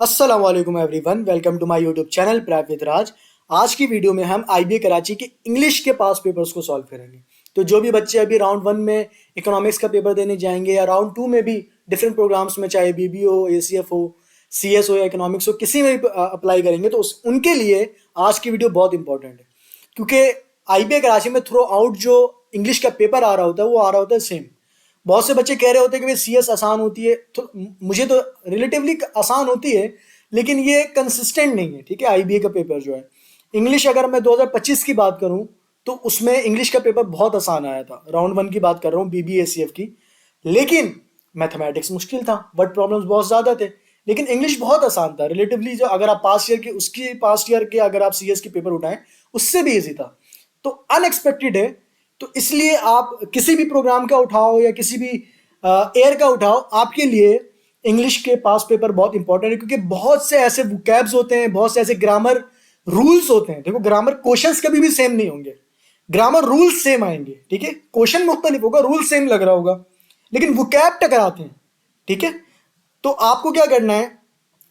अस्सलाम वालेकुम everyone, welcome to my YouTube channel prep with Raj. आज की वीडियो में हम आईबीए कराची के इंग्लिश के पास पेपर्स को सॉल्व करेंगे। तो जो भी बच्चे अभी राउंड वन में इकोनॉमिक्स का पेपर देने जाएंगे या राउंड टू में भी डिफरेंट प्रोग्राम्स में, चाहे बीबी हो, एसीएफ हो, सीएस हो या इकोनॉमिक्स हो, किसी में भी अप्लाई करेंगे तो उनके लिए आज की वीडियो बहुत इंपॉर्टेंट है। क्योंकि आईबीए कराची में थ्रू आउट जो इंग्लिश का पेपर आ रहा होता है वो आ रहा होता है सेम। बहुत से बच्चे कह रहे होते हैं कि भाई सीएस आसान होती है, तो मुझे तो रिलेटिवली आसान होती है, लेकिन ये कंसिस्टेंट नहीं है। ठीक है, आईबीए का पेपर जो है इंग्लिश, अगर मैं 2025 की बात करूं तो उसमें इंग्लिश का पेपर बहुत आसान आया था। राउंड वन की बात कर रहा हूँ, बीबीएसीएफ की। लेकिन मैथमेटिक्स मुश्किल था, वर्ड प्रॉब्लम्स बहुत ज्यादा थे। लेकिन इंग्लिश बहुत आसान था रिलेटिवली। जो अगर आप पास्ट ईयर के उसकी पास्ट ईयर के अगर आप सीएस के पेपर उठाएं, उससे भी इजी था। तो अनएक्सपेक्टेड है। तो इसलिए आप किसी भी प्रोग्राम का उठाओ या किसी भी एयर का उठाओ, आपके लिए इंग्लिश के पास पेपर बहुत इंपॉर्टेंट है। क्योंकि बहुत से ऐसे वोकैब्स होते हैं, बहुत से ऐसे ग्रामर रूल्स होते हैं। देखो, ग्रामर क्वेश्चंस कभी भी सेम नहीं होंगे, ग्रामर रूल्स सेम आएंगे। ठीक है, क्वेश्चन मुख्तलिफ होगा, रूल सेम लग रहा होगा, लेकिन वोकैब टकराते हैं। ठीक है, तो आपको क्या करना है,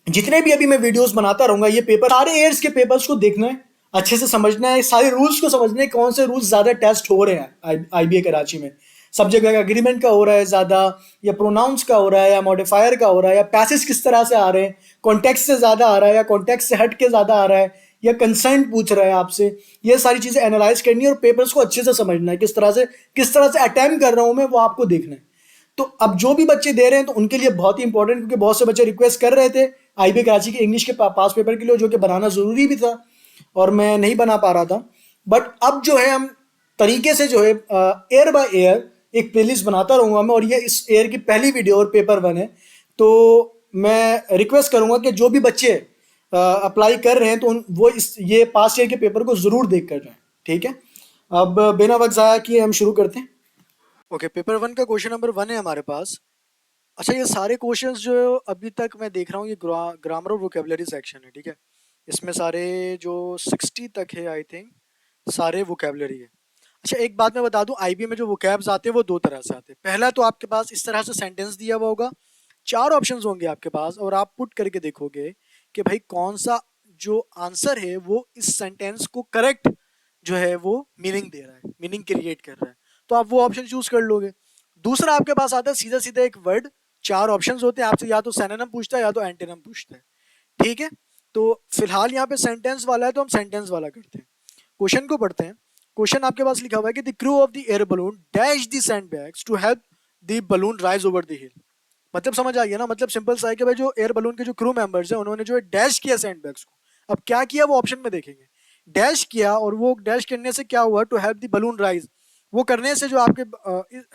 जितने भी अभी मैं वीडियोस बनाता रहूंगा, ये पेपर सारे एयर्स के पेपर्स को देखना है, अच्छे से समझना है, सारे रूल्स को समझना है, कौन से रूल्स ज्यादा टेस्ट हो रहे हैं आईबीए कराची में। सब जगह का एग्रीमेंट का हो रहा है ज्यादा, या प्रोनाउंस का हो रहा है, या मॉडिफायर का हो रहा है, या पैसेज किस तरह से आ रहे हैं, कॉन्टेक्स्ट से ज्यादा आ रहा है या कॉन्टेक्स्ट से हट के ज्यादा आ रहा है, या कंसर्न पूछ रहा है आपसे। ये सारी चीजें एनालाइज करनी है और पेपर्स को अच्छे से समझना है, किस तरह से अटेम्प्ट कर रहा हूं मैं, वो आपको देखना है। तो अब जो भी बच्चे दे रहे हैं तो उनके लिए बहुत ही इंपॉर्टेंट, क्योंकि बहुत से बच्चे रिक्वेस्ट कर रहे थे आईबी कराची के इंग्लिश के पास पेपर के लिए, जो कि बनाना जरूरी भी था और मैं नहीं बना पा रहा था। बट अब जो है हम तरीके से जो है एयर बाय एयर एक प्लेलिस्ट बनाता रहूंगा मैं, और ये इस एयर की पहली वीडियो और पेपर वन है। तो मैं रिक्वेस्ट करूंगा कि जो भी बच्चे अप्लाई कर रहे हैं तो वो ये पास ईयर के पेपर को जरूर देख कर जाएं। ठीक है, अब बिना वक्त जाया किए हम शुरू करते हैं। ओके, पेपर वन का क्वेश्चन नंबर वन है हमारे पास। अच्छा, ये सारे क्वेश्चंस जो अभी तक मैं देख रहा हूँ, ये ग्रामर और वोकेबलरी सेक्शन है। ठीक है, इसमें सारे जो 60 तक है आई थिंक, सारे वोकेबलरी है। अच्छा, एक बात मैं बता दूं, आईबी में जो वोकैब्स आते हैं वो दो तरह से आते हैं। पहला तो आपके पास इस तरह से सेंटेंस दिया हुआ होगा, चार ऑप्शंस होंगे आपके पास, और आप पुट करके देखोगे कि भाई कौन सा जो आंसर है वो इस सेंटेंस को करेक्ट जो है वो मीनिंग दे रहा है, मीनिंग क्रिएट कर रहा है। तो आप वो ऑप्शन चूज कर लोगे। दूसरा आपके पास आता है सीधा सीधा एक वर्ड, चार ऑप्शंस होते हैं आपसे, या तो सिनोनिम पूछता है या तो एंटोनिम पूछता है। ठीक है, तो फिलहाल यहाँ पे सेंटेंस वाला है तो हम सेंटेंस वाला करते हैं। क्वेश्चन को पढ़ते हैं। क्वेश्चन आपके पास लिखा हुआ है कि the crew of the air balloon dash the sandbags to help the balloon rise over the hill. मतलब समझ आ गया ना, मतलब सिंपल सा है कि भाई जो एयर बलून के जो क्रू मेंबर्स हैं उन्होंने जो है डैश किया सैंडबैग्स को। अब क्या किया वो ऑप्शन में देखेंगे। डैश किया, और वो डैश करने से क्या हुआ, to help the balloon rise. वो करने से जो आपके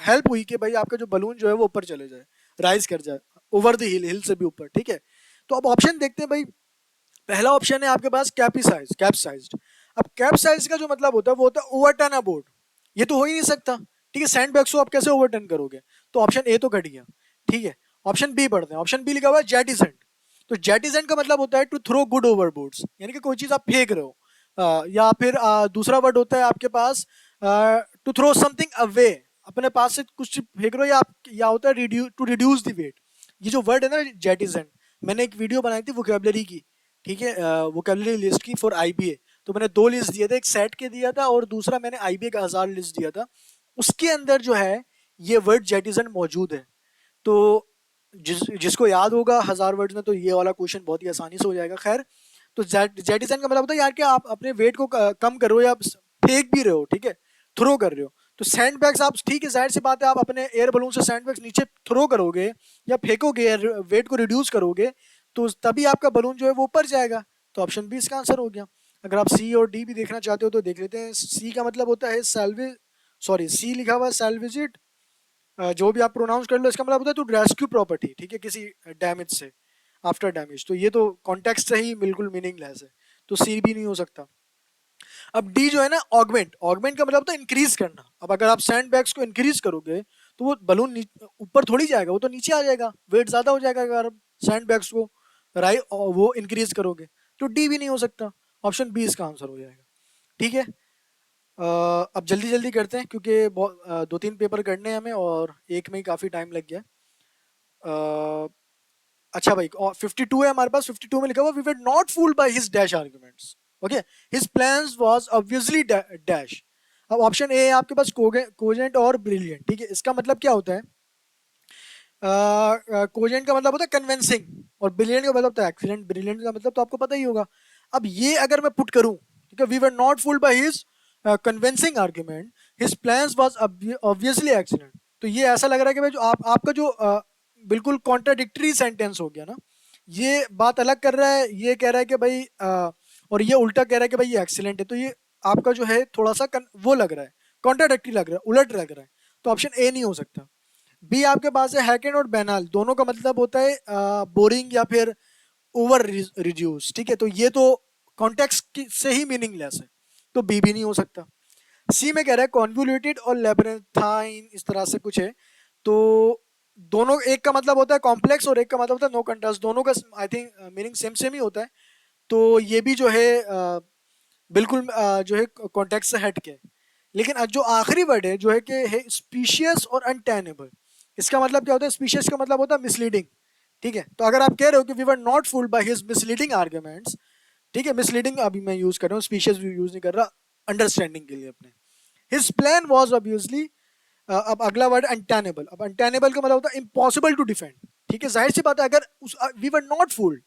हेल्प हुई कि भाई आपका जो बलून जो है वो ऊपर चले जाए, राइज कर जाए ओवर द हिल, हिल से भी ऊपर। ठीक है, तो अब ऑप्शन देखते हैं भाई। पहला ऑप्शन है आपके पास कैपिसाइज, कैप्साइज्ड। अब कैप्साइज का जो मतलब होता है वो होता है ओवरटर्न अ बोट। ये तो हो ही नहीं सकता। ठीक है, सैंडबैग्स को आप कैसे ओवरटर्न करोगे, तो ऑप्शन ए तो कट गया। ठीक है, ऑप्शन बी पढ़ते हैं। ऑप्शन बी लिखा हुआ है जेटिसेंट। तो जेटिसेंट का मतलब होता है टू थ्रो गुड ओवरबोर्ड्स, यानी कि कोई चीज आप फेंक रहे हो। या फिर दूसरा वर्ड होता है आपके पास टू थ्रो समथिंग अवे, अपने पास से कुछ फेंक रहे हो, या होता है टू रिड्यूस द वेट। ये जो वर्ड है ना जेटिसेंट, मैंने एक वीडियो बनाई थी वोकेबलरी की। ठीक है, वोकेबलरी लिस्ट की फॉर आईबीए। तो मैंने दो लिस्ट दिए थे, एक सेट के दिया था और दूसरा मैंने आईबीए का 1000 लिस्ट दिया था। उसके अंदर जो है ये वर्ड जेटिजन मौजूद है। तो जिसको याद होगा 1000 वर्ड्स में, तो ये वाला क्वेश्चन बहुत ही आसानी से हो जाएगा। खैर, तो जेटिजन का मतलब होता है यार कि आप अपने वेट को कम कर रहे हो या फेंक भी रहे हो। ठीक है, थ्रो कर रहे हो। तो सैंड बैग्स आप, ठीक है, जाहिर सी बात है, आप अपने एयर बलून से सैंड बैग्स नीचे थ्रो करोगे या फेंकोगे, वेट को रिड्यूस करोगे, तो तभी आपका बलून जो है वो ऊपर जाएगा। तो ऑप्शन बी इसका आंसर हो गया। अगर आप सी और डी भी देखना चाहते हो तो देख लेते हैं। सी का मतलब होता है सैल्वेज, सॉरी, सी लिखा हुआ है सैल्वेजिट। जो भी आप प्रोनाउंस कर लो, इसका मतलब होता है टू रेस्क्यू प्रॉपर्टी। ठीक है, किसी डैमेज से, आफ्टर डैमेज। तो ये तो कॉन्टेक्स्ट से ही बिल्कुल मीनिंगलेस है, तो सी भी नहीं हो सकता। अब डी जो है ना, ऑगमेंट, ऑगमेंट का मतलब होता है इंक्रीज करना। अब अगर आप सैंड बैग्स को इंक्रीज करोगे तो वो बलून ऊपर थोड़ी जाएगा, वो तो नीचे आ जाएगा, वेट ज्यादा हो जाएगा अगर आप सैंड बैग्स को वो इंक्रीज करोगे। तो डी भी नहीं हो सकता, ऑप्शन बी इसका आंसर हो जाएगा। ठीक है, अब जल्दी जल्दी करते हैं क्योंकि दो तीन पेपर करने हैं हमें और एक में ही काफ़ी टाइम लग गया। अच्छा भाई 52 है हमारे पास, 52 में लिखा हुआ we were not fooled by his dash arguments, okay, his plans was obviously dash. अब ऑप्शन ए है आपके पास कोजेंट और ब्रिलियंट, ठीक है, इसका मतलब क्या होता है, कोजेंट का मतलब होता है कन्विंसिंग और ब्रिलियंट का मतलब होता है एक्सीलेंट, ब्रिलियंट का मतलब तो आपको पता ही होगा। अब ये अगर मैं पुट करूं, ठीक है, we were not fooled by his convincing argument, his plans was obviously excellent, तो ये ऐसा लग रहा है कि भाई जो आपका जो बिल्कुल कॉन्ट्राडिक्टरी सेंटेंस हो गया ना, ये बात अलग कर रहा है, ये कह रहा है कि भाई और ये उल्टा कह रहा है कि भाई ये एक्सीलेंट है, तो ये आपका जो है थोड़ा सा वो लग रहा है, कॉन्ट्राडिक्टरी लग रहा है, उलट लग रहा है, तो ऑप्शन ए नहीं हो सकता। बी आपके पास है हैकेंड और बैनाल, दोनों का मतलब होता है बोरिंग या फिर ओवर रिड्यूस, ठीक है, तो ये तो कॉन्टेक्स्ट से ही मीनिंगलेस है, तो बी भी नहीं हो सकता। सी में कह रहा है कॉन्वोल्यूटेड और लेबरेंथाइन, इस तरह से कुछ है, तो दोनों, एक का मतलब होता है कॉम्प्लेक्स और एक का मतलब होता है नो कंट्रास्ट, दोनों का I think meaning same same ही होता है, तो ये भी जो है बिल्कुल जो है कॉन्टेक्स्ट से हट के। लेकिन जो आखिरी वर्ड है जो है कि है स्पीशियस और अनटेनेबल, इसका मतलब क्या होता है, स्पीशियस का मतलब होता है मिसलीडिंग, ठीक है, तो अगर आप कह रहे हो कि we were not fooled by his misleading arguments, ठीक है, मिसलीडिंग अभी मैं यूज कर रहा हूँ, स्पीशियस भी यूज नहीं कर रहा अंडरस्टैंडिंग के लिए अपने। हिज प्लान वाज ऑब्वियसली, अब अगला वर्ड अनटेनेबल, अब अनटेनेबल का मतलब होता है इम्पॉसिबल टू डिफेंड, ठीक है, जाहिर सी बात है अगर we were not fooled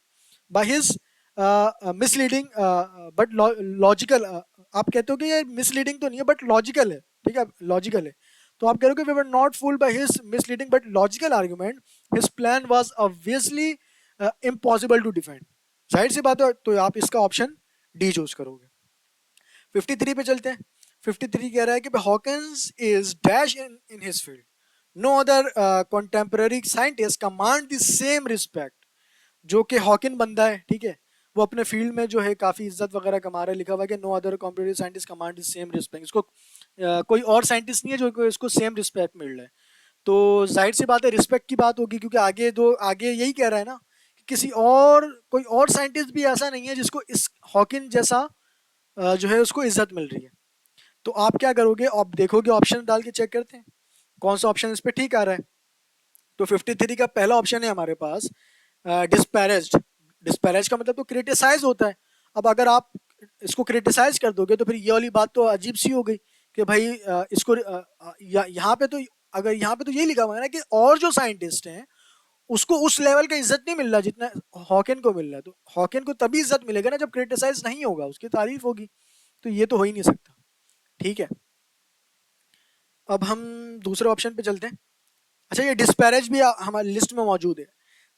by his misleading but logical, आप कहते हो कि ये मिसलीडिंग तो नहीं है बट लॉजिकल है, ठीक है, लॉजिकल है, तो आप कह रहे हो कि we were not fooled by his misleading but logical argument, his plan was obviously impossible to defend, जाहिर सी बात है, तो आप इसका ऑप्शन डी चूज करोगे। 53 पे चलते हैं। 53 कह रहा है कि Hawkins is dash in his field, no other contemporary scientist command the same respect, जो कि हॉकिन बंदा है, ठीक है, वो अपने फील्ड में जो है काफी इज्जत वगैरह कमा रहा है, लिखा हुआ है कि no other competitive scientist command the same respect, इसको कोई और साइंटिस्ट नहीं है जो इसको सेम रिस्पेक्ट मिल रहा है, तो जाहिर सी बात है रिस्पेक्ट की बात होगी, क्योंकि आगे यही कह रहा है ना कि किसी और कोई और साइंटिस्ट भी ऐसा नहीं है जिसको इस हॉकिन जैसा जो है उसको इज्जत मिल रही है, तो आप क्या करोगे, आप देखोगे ऑप्शन डाल के चेक करते हैं कौन सा ऑप्शन इस पे ठीक आ रहा है। तो 53 का पहला ऑप्शन है हमारे पास डिस्पैरेज्ड, डिस्पैरेज का मतलब तो क्रिटिसाइज होता है, अब अगर आप इसको क्रिटिसाइज कर दोगे तो फिर ये वाली बात तो अजीब सी हो गई कि भाई इसको यहाँ पे तो, अगर यहाँ पे तो ये लिखा हुआ है ना कि और जो साइंटिस्ट हैं उसको उस लेवल का इज्जत नहीं मिल रहा जितना हॉकिन को मिल रहा है, तो हॉकिन को तभी इज्जत मिलेगा ना जब क्रिटिसाइज नहीं होगा, उसकी तारीफ होगी, तो ये तो हो ही नहीं सकता, ठीक है। अब हम दूसरे ऑप्शन पे चलते हैं। अच्छा ये डिस्पैरेज भी हमारी लिस्ट में मौजूद है।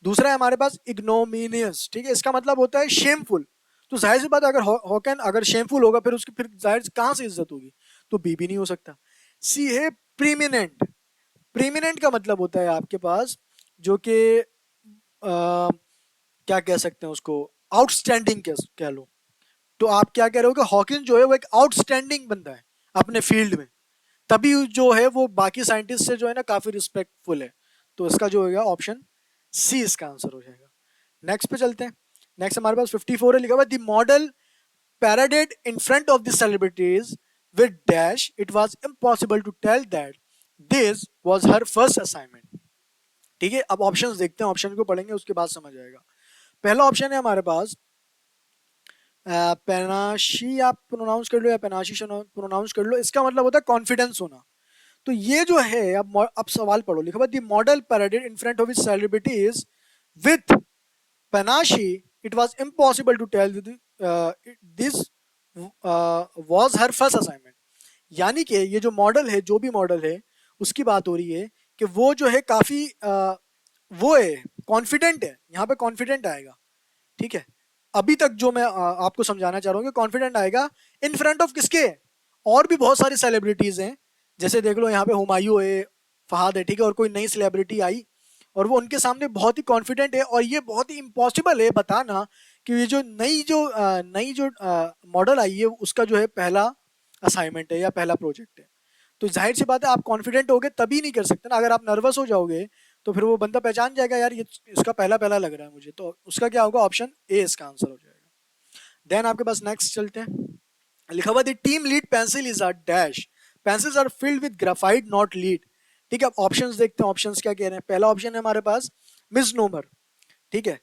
दूसरा है हमारे पास इग्नोमिनियस, ठीक है, इसका मतलब होता है शेमफुल, तो जाहिर सी बात है अगर हॉकन अगर शेमफुल होगा फिर उसकी फिर जाहिर कहाँ से इज्जत होगी, तो बी भी नहीं हो सकता। सी है प्रीमिनेंट, प्रीमिनेंट का मतलब होता है आपके पास जो कि क्या कह सकते हैं उसको, आउटस्टैंडिंग कह लो, तो आप क्या कह रहे हो कि हॉकिंस जो है वो एक आउटस्टैंडिंग बंदा है अपने फील्ड में, तभी जो है वो बाकी साइंटिस्ट से जो है ना काफी रिस्पेक्टफुल है, तो इसका जो होगा ऑप्शन सी इसका आंसर हो जाएगा। नेक्स्ट पे चलते हैं। नेक्स्ट हमारे पास 54 है, लिखा हुआ the model paraded in front of the celebrities with dash it was impossible to tell that this was her first assignment, ठीक है, अब ऑप्शंस देखते हैं, ऑप्शन को पढ़ेंगे उसके बाद समझ आएगा। पहला ऑप्शन है हमारे पास पेनाशी, आप प्रोनाउंस कर लो या पेनाशी प्रोनाउंस कर लो, इसका मतलब होता है कॉन्फिडेंस होना, तो ये जो है अब सवाल पढ़ो, लिखा हुआ the model paraded in front of his celebrities with panache it was impossible to tell this was her first assignment, यानी कि ये जो मॉडल है, जो भी मॉडल है उसकी बात हो रही है कि वो जो है काफी वो है, कॉन्फिडेंट है, यहाँ पे कॉन्फिडेंट आएगा, ठीक है, अभी तक जो मैं आपको समझाना चाह रहा हूँ कि कॉन्फिडेंट आएगा इन फ्रंट ऑफ किसके, और भी बहुत सारी सेलिब्रिटीज हैं, जैसे देख लो यहाँ पे हुमायूं है, फहाद है, ठीक है, और कोई नई सेलिब्रिटी आई और वो उनके सामने बहुत ही कॉन्फिडेंट है, और ये बहुत ही इम्पॉसिबल है बताना कि ये जो नई जो मॉडल आई है उसका जो है पहला असाइनमेंट है या पहला प्रोजेक्ट है, तो जाहिर सी बात है आप कॉन्फिडेंट होगे तभी नहीं कर सकते ना, अगर आप नर्वस हो जाओगे तो फिर वो बंदा पहचान जाएगा यार ये इसका पहला पहला लग रहा है मुझे, तो उसका क्या होगा, ऑप्शन ए इसका आंसर हो जाएगा। देन आपके पास नेक्स्ट चलते हैं, लिखा हुआ the term lead pencil is a dash, pencils are filled with graphite not lead, ठीक है, अब ऑप्शंस देखते हैं, ऑप्शंस क्या कह रहे हैं। पहला ऑप्शन है हमारे पास मिसनोमर, ठीक है।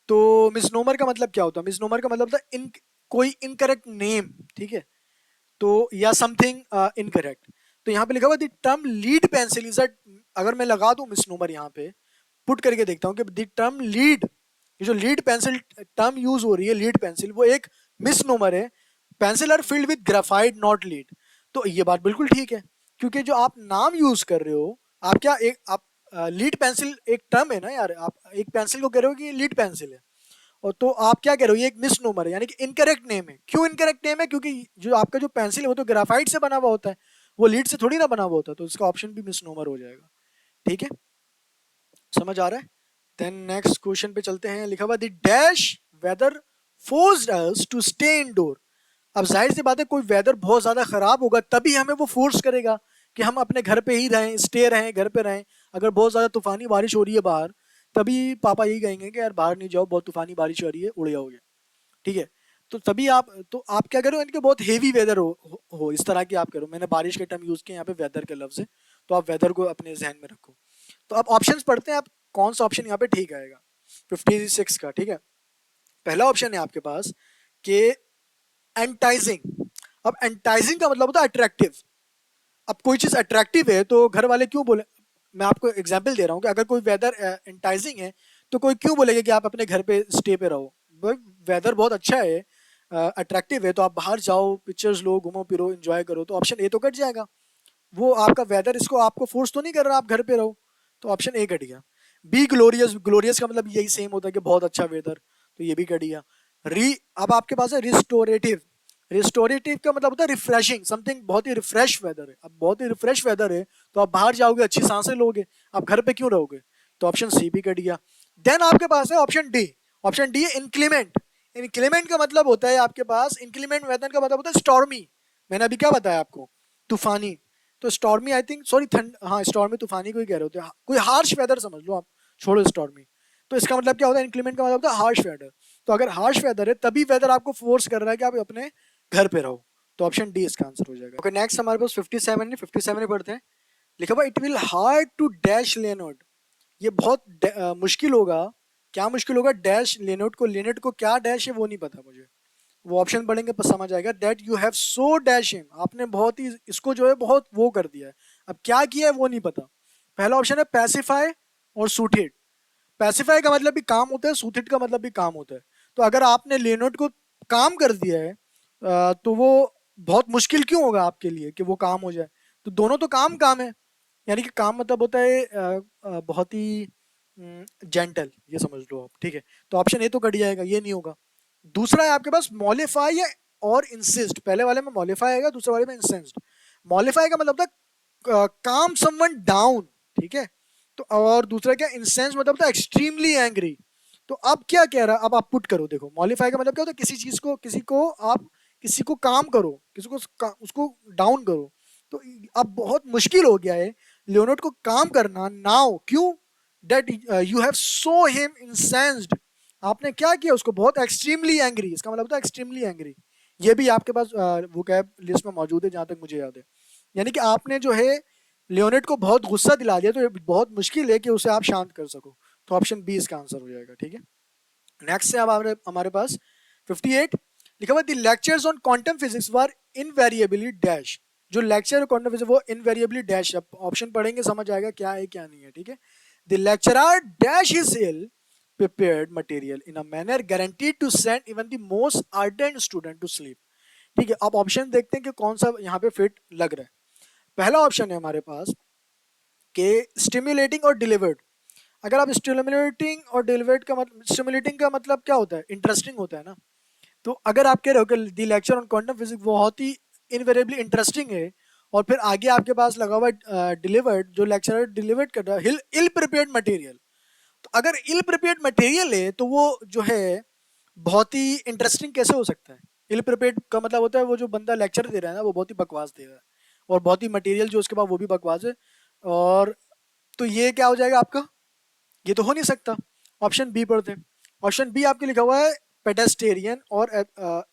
तो मिसनोमर का मतलब क्या होता है? मिसनोमर का मतलब होता है कोई इनकरेक्ट नेम, ठीक है, तो या समथिंग इनकरेक्ट। तो यहाँ पे लिखा हुआ the term lead pencil is अ, अगर मैं लगा दूं मिसनोमर यहाँ पे, पुट करके देखता हूँ कि द टर्म लीड, ये जो लीड पेंसिल टर्म यूज हो रही है, लीड पेंसिल, वो एक मिसनोमर है। Pencil are filled with graphite not lead. तो ये बात बिल्कुल ठीक है, क्योंकि जो आप नाम यूज कर रहे हो, आप क्या एक आप लीड पेंसिल एक टर्म है ना यार, आप एक पेंसिल को कह रहे हो कि लीड पेंसिल है, और तो आप क्या कह रहे हो, ये एक मिसनोमर है, यानी कि इनकरेक्ट नेम है। क्यों इनकरेक्ट नेम है? क्योंकि जो आपका जो पेंसिल है वो तो ग्राफाइट से बना हुआ होता है, वो लीड से थोड़ी ना बना हुआ होता है, तो इसका ऑप्शन भी मिसनोमर हो जाएगा। ठीक है, समझ आ रहा है? देन नेक्स्ट क्वेश्चन पे चलते हैं। लिखा हुआ the dash weather forced us to stay indoor. अब जाहिर सी बात है, कोई वेदर बहुत ज्यादा खराब होगा तभी हमें वो फोर्स करेगा कि हम अपने घर पे ही रहें, स्टे रहें, घर पे रहें। अगर बहुत ज्यादा तूफानी बारिश हो रही है बाहर, तभी पापा यही कहेंगे कि यार बाहर नहीं जाओ, बहुत तूफानी बारिश हो रही है, उड़ जाओगे। ठीक है, तो तभी आप क्या करो, इनके बहुत हेवी वेदर हो इस तरह की आप करो। मैंने बारिश के टर्म यूज किए यहाँ पे, वेदर के लफ्ज है, तो आप वेदर को अपने जहन में रखो। तो आप ऑप्शंस पढ़ते हैं, आप कौन सा ऑप्शन यहाँ पे ठीक आएगा 56 का। ठीक है, पहला ऑप्शन है आपके पास कि एंटाइजिंग। अब एंटाइजिंग का मतलब होता है अट्रैक्टिव। अब कोई चीज अट्रैक्टिव है तो घर वाले क्यों बोले, मैं आपको एग्जांपल दे रहा हूँ कि अगर कोई वेदर एंटाइजिंग है तो कोई क्यों बोलेगा कि आप अपने घर पे स्टे पे रहो। वेदर बहुत अच्छा है, अट्रैक्टिव है, तो आप बाहर जाओ, पिक्चर्स लो, घूमो फिरो, एंजॉय करो, तो ऑप्शन ए तो कट जाएगा। वो आपका वेदर इसको आपको फोर्स तो नहीं कर रहा आप घर पे रहो, तो ऑप्शन ए कट गया। बी ग्लोरियस, ग्लोरियस का मतलब यही सेम होता है कि बहुत अच्छा वेदर, तो ये भी कट गया। री अब आपके पास है रिस्टोरेटिव। रिस्टोरेटिव का मतलब होता है रिफ्रेशिंग, समथिंग बहुत ही रिफ्रेश वेदर है। अब बहुत ही रिफ्रेश वेदर है तो आप बाहर जाओगे, अच्छी सांसें लोगे, आप घर पे क्यों रहोगे, तो ऑप्शन सी भी कट गया। देन आपके पास है ऑप्शन डी। ऑप्शन डी है इंक्लीमेंट। इंक्लीमेंट का मतलब होता है आपके पास, इंक्लीमेंट वेदर का मतलब होता है स्टॉर्मी। मैंने अभी क्या बताया आपको, तूफानी। तो स्टॉर्मी आई थिंक, सॉरी ठंड, हाँ स्टॉर्मी तूफानी को ही कह रहे होते हैं, कोई हार्श वेदर समझ लो आप, छोड़ो स्टॉर्मी। तो इसका मतलब क्या होता है, इंक्लीमेंट का मतलब होता है हार्श वेदर। तो अगर हार्श वेदर है तभी वेदर आपको फोर्स कर रहा है कि आप अपने घर पे रहो, तो ऑप्शन डी इसका आंसर हो जाएगा। ओके, नेक्स्ट हमारे पास 57 है, 57 में पढ़ते हैं। लिखा हुआ it will hard to dash लेनोड। ये बहुत मुश्किल होगा। क्या मुश्किल होगा? डैश लेनोड को, लेनोड को क्या डैश है वो नहीं पता मुझे, वो ऑप्शन पढ़ेंगे तो समझ आएगा। That you have so dash him, आपने बहुत ही इसको जो है बहुत वो कर दिया है। अब क्या किया है वो नहीं पता। पहला ऑप्शन है पैसिफाई और सूटेड। पैसिफाई का मतलब भी काम होता है, सूथिट का मतलब भी काम होता है। तो अगर आपने लेनोट को काम कर दिया है, तो वो बहुत मुश्किल क्यों होगा आपके लिए कि वो काम हो जाए। तो दोनों तो काम काम है, यानी कि काम मतलब होता है बहुत ही जेंटल, ये समझ लो आप। ठीक है, तो ऑप्शन ए तो कट जाएगा, ये नहीं होगा। दूसरा है आपके पास मॉलिफाई या और इंसिस्ट। पहले वाले में मॉलिफाई आएगा, दूसरे वाले में इंसिस्ट। मॉलिफाई का मतलब था काम समवन डाउन, ठीक है, तो और दूसरा क्या, इंसेंस मतलब था एक्सट्रीमली एंग्री। तो अब क्या कह रहा है, अब आप पुट करो, देखो मॉलिफाई का मतलब क्या होता है, किसी चीज को, किसी को आप, किसी को काम करो, किसी को उसको डाउन करो। तो अब बहुत मुश्किल हो गया है लियोनार्ड को काम करना नाउ, क्यों? That you have so him incensed, आपने क्या किया उसको बहुत एक्सट्रीमली एंग्री, इसका मतलब होता है एक्सट्रीमली एंग्री। ये भी आपके पास वो कैब लिस्ट में मौजूद है जहां तक मुझे याद है। यानी कि आपने जो है लियोनेट को बहुत गुस्सा दिला दिया, तो ये बहुत मुश्किल है कि उसे आप शांत कर सको। तो ऑप्शन बी इसका आंसर हो जाएगा। ठीक है, नेक्स्ट से अब हमारे पास 58। लिखा हुआ the lectures on quantum physics were invariably dash. जो लेक्चर क्वांटम फिजिक्स वो इनवेरिएबली डैश। अब ऑप्शन पढ़ेंगे समझ आएगा क्या है क्या नहीं है। ठीक है, the lecturer dash is ill prepared material in a manner guaranteed to send even the most ardent student to sleep। ठीक है, अब ऑप्शन देखते हैं कि कौन सा यहाँ पे फिट लग रहा है। पहला ऑप्शन है हमारे पास कि स्टिमुलेटिंग और डिलीवर्ड। अगर आप स्टिमुलेटिंग और डिलीवर्ड का मतलब, स्टिमुलेटिंग का मतलब क्या होता है, इंटरेस्टिंग होता है ना। तो अगर आप कह रहे हो कि दी लेक्चर ऑन क्वांटम फिजिक्स बहुत ही इनवेरिएबली इंटरेस्टिंग है, और फिर आगे आपके पास लगा हुआ डिलीवर्ड, जो लेक्चरर डिलीवर्ड कर रहा है इल प्रिपेयर्ड मटेरियल। तो अगर इल प्रिपेयर्ड मटेरियल है तो वो जो है बहुत ही इंटरेस्टिंग कैसे हो सकता है? इल प्रिपेयर्ड का मतलब होता है वो जो बंदा लेक्चर दे रहा है ना वो बहुत ही बकवास दे रहा है, और बहुत ही मटेरियल जो उसके पास वो भी बकवास है। और तो ये क्या हो जाएगा आपका, ये तो हो नहीं सकता। ऑप्शन बी पढ़ते हैं। ऑप्शन बी आपके लिखा हुआ है पेडेस्टेरियन और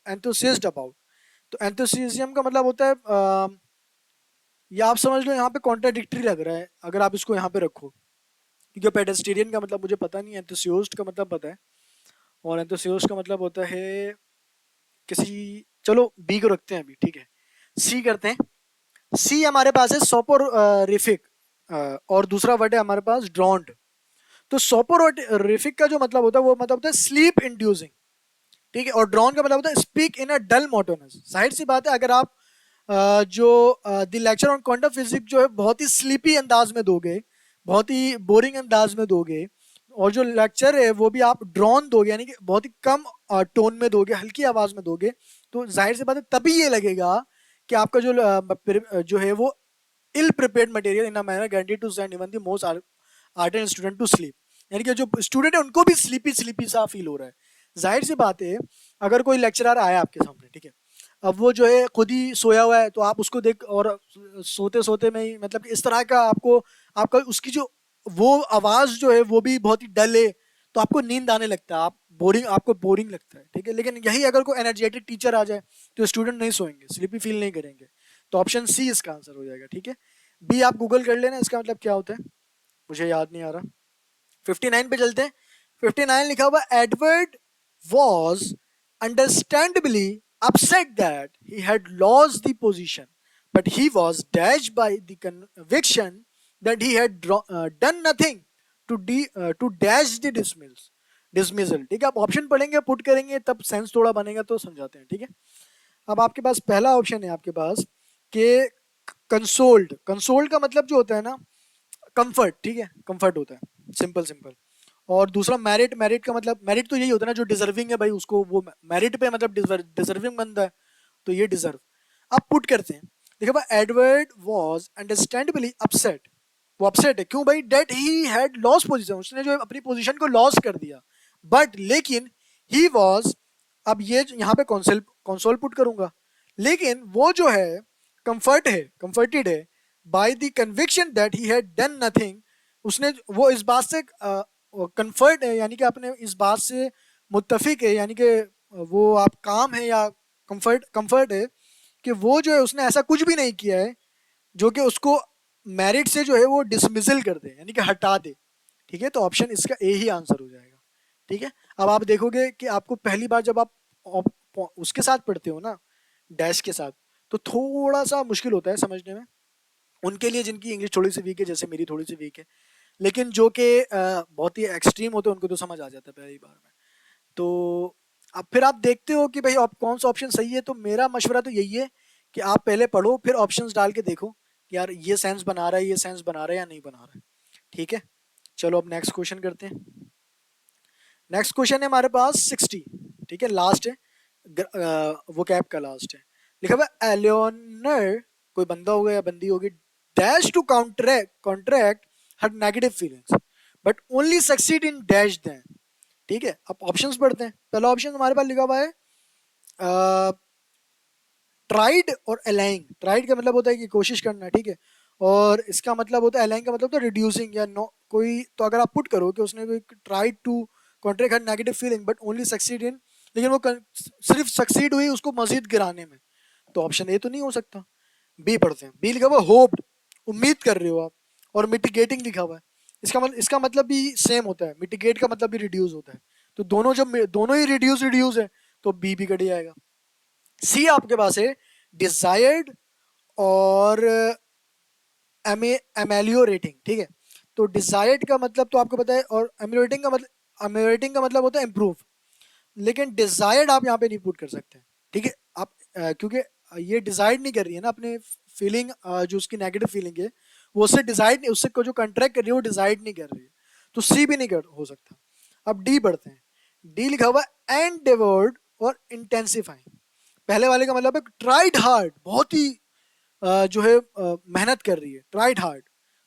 एंथुसियास्ट अबाउट। तो एंथुसियाज्म का मतलब होता है या आप समझ लो यहाँ पे कॉन्ट्राडिक्टरी लग रहा है अगर आप इसको यहाँ पे रखो। क्योंकि पेडेस्टेरियन का मतलब मुझे पता नहीं है, एंथुसियास्ट का मतलब पता है, और एंथुसियास्ट का मतलब होता है किसी, चलो बी को रखते हैं अभी, ठीक है। सी करते हैं। सी हमारे पास है सोपोरिफिक, और दूसरा वर्ड है हमारे पास ड्रॉन्ड। तो सोपोरिफिक का जो मतलब होता है वो मतलब होता है स्लीप इंड्यूसिंग, ठीक है। और ड्रॉन का मतलब होता है speak in a dull monotonous. जाहिर सी बात है, अगर आप जो the lecture on quantum physics जो है बहुत ही स्लीपी अंदाज में दोगे, बहुत ही बोरिंग अंदाज में दोगे, और जो लेक्चर है वो भी आप ड्रॉन दोगे, यानी कि बहुत ही कम टोन में दोगे, हल्की आवाज में दोगे, तो जाहिर सी बात है तभी ये लगेगा कि आपका जो है वो ill prepared material in a manner guaranteed to send even the most ardent student to sleep. यानी कि जो स्टूडेंट है उनको भी स्लीपी स्लीपी सा फील हो रहा है। जाहिर सी बात है, अगर कोई लेक्चरर आया आपके सामने, ठीक है, अब वो जो है खुद ही सोया हुआ है, तो आप उसको देख, और सोते सोते में ही मतलब इस तरह का आपको, आपका उसकी जो वो आवाज जो है वो भी बहुत ही डल है, तो आपको नींद आने लगता है, आप बोरिंग, आपको बोरिंग लगता है, ठीक है। लेकिन यही अगर कोई एनर्जेटिक टीचर आ जाए तो स्टूडेंट नहीं सोएंगे, स्लीपी फील नहीं करेंगे। तो ऑप्शन सी इसका आंसर हो जाएगा, ठीक है। बी आप गूगल कर लेना, इसका मतलब क्या होता है मुझे याद नहीं आ रहा। 59 पे चलते हैं। 59 लिखा हुआ, Edward was understandably upset that he had lost the position, but he was dashed by the conviction that he had done nothing to dash the dismissal। ठीक है, आप ऑप्शन पढ़ेंगे, पुट करेंगे, तब सेंस थोड़ा बनेगा, तो समझाते हैं, ठीक है। अब आपके पास पहला ऑप्शन है आपके पास कि कंसोल्ड। कंसोल्ड का मतलब जो होता है ना, कंफर्ट, ठीक है, कंफर्ट होता है, सिंपल सिंपल। और दूसरा मेरिट, मेरिट का मतलब, मेरिट तो यही होता है ना, जो डिजर्विंग है भाई उसको वो मेरिट पे मतलब डिजर्विंग बनता है, तो ये डिजर्व। अब पुट करते हैं, देखो भाई, एडवर्ड वाज अंडरस्टैंडेबली अपसेट। वो अपसेट है क्यों भाई, that he had lost position, उसने जो है अपनी पोजीशन को लॉस कर दिया। बट लेकिन ही वाज, अब ये यहाँ पे कॉन्सेल कॉन्सोल पुट करूंगा, लेकिन वो जो है कंफर्ट है, कंफर्टेड है by the conviction that he had done nothing. उसने वो इस बात से कंफर्ट है, यानी कि अपने इस बात से मुत्तफिक है, यानी कि वो आप काम है या कंफर्ट कंफर्ट है कि वो जो है उसने ऐसा कुछ भी नहीं किया है जो कि उसको मेरिट से जो है वो डिसमिसल कर दे, यानी कि हटा दे, ठीक है। तो ऑप्शन इसका ए ही आंसर हो जाएगा, ठीक है। अब आप देखोगे कि आपको पहली बार जब आप उसके साथ पढ़ते हो ना, डैश के साथ, तो थोड़ा सा मुश्किल होता है समझने में उनके लिए जिनकी इंग्लिश थोड़ी सी वीक है, जैसे मेरी थोड़ी सी वीक है। लेकिन जो कि बहुत ही एक्सट्रीम होते हैं उनको तो समझ आ जाता है पहली बार में। तो अब फिर आप देखते हो कि भाई आप कौन सा ऑप्शन सही है, तो मेरा मशवरा तो यही है कि आप पहले पढ़ो, फिर ऑप्शंस डाल के देखो कि यार ये सेंस बना रहा है, ये सेंस बना रहा है या नहीं बना रहा है, ठीक है। चलो अब नेक्स्ट क्वेश्चन करते हैं। नेक्स्ट क्वेश्चन है हमारे पास 60, ठीक है, लास्ट है, वो कैप का लास्ट है। लिखा हुआ, एलियोनर, कोई बंदा होगा या बंदी होगी, dash to contract her negative feelings but only succeed in dash then. ठीक है, अब ऑप्शंस पढ़ते हैं। पहला ऑप्शन हमारे पास लिखा हुआ है ट्राइड और अलाइंग। ट्राइड का मतलब होता है कि कोशिश करना, ठीक है, और इसका मतलब होता है, अलाइंग का मतलब होता है रिड्यूसिंग या नो कोई, तो अगर आप पुट करो कि उसने कोई tried to contract her negative feeling but only succeed in, लेकिन वो सिर्फ सक्सीड हुई उसको मजीद गिराने में, तो ऑप्शन ए तो नहीं हो सकता। बी पढ़ते हैं। बी लिखा हुआ होप्ड, उम्मीद कर रहे हो आप, और मिटिगेटिंग लिखा हुआ है। इसका मतलब भी सेम होता है, मिटिगेट का मतलब भी रिड्यूस होता है, तो दोनों जब दोनों ही रिड्यूस रिड्यूस है तो बी भी कट जाएगा। सी आपके पास है डिजायर्ड और एमेलियोरेटिंग, ठीक है। तो डिजायर्ड का मतलब तो आपको पता है, और एमेलियोरेटिंग का मतलब होता है इम्प्रूव, लेकिन डिजायर्ड आप यहाँ पे नहीं पुट कर सकते, ठीक है। आप क्योंकि ये डिसाइड नहीं कर रही है ना अपने फीलिंग, जो उसकी नेगेटिव फीलिंग है वो उससे डिसाइड नहीं, उससे जो कंट्रैक्ट कर रही है वो डिसाइड नहीं कर रही है, तो सी भी नहीं कर हो सकता। अब डी पढ़ते हैं। डी लिखा हुआ एंडेवर्ड और इंटेंसिफाइंग। पहले वाले का मतलब है ट्राइड हार्ड, बहुत ही जो है मेहनत कर रही है, ट्राइड हार्ड,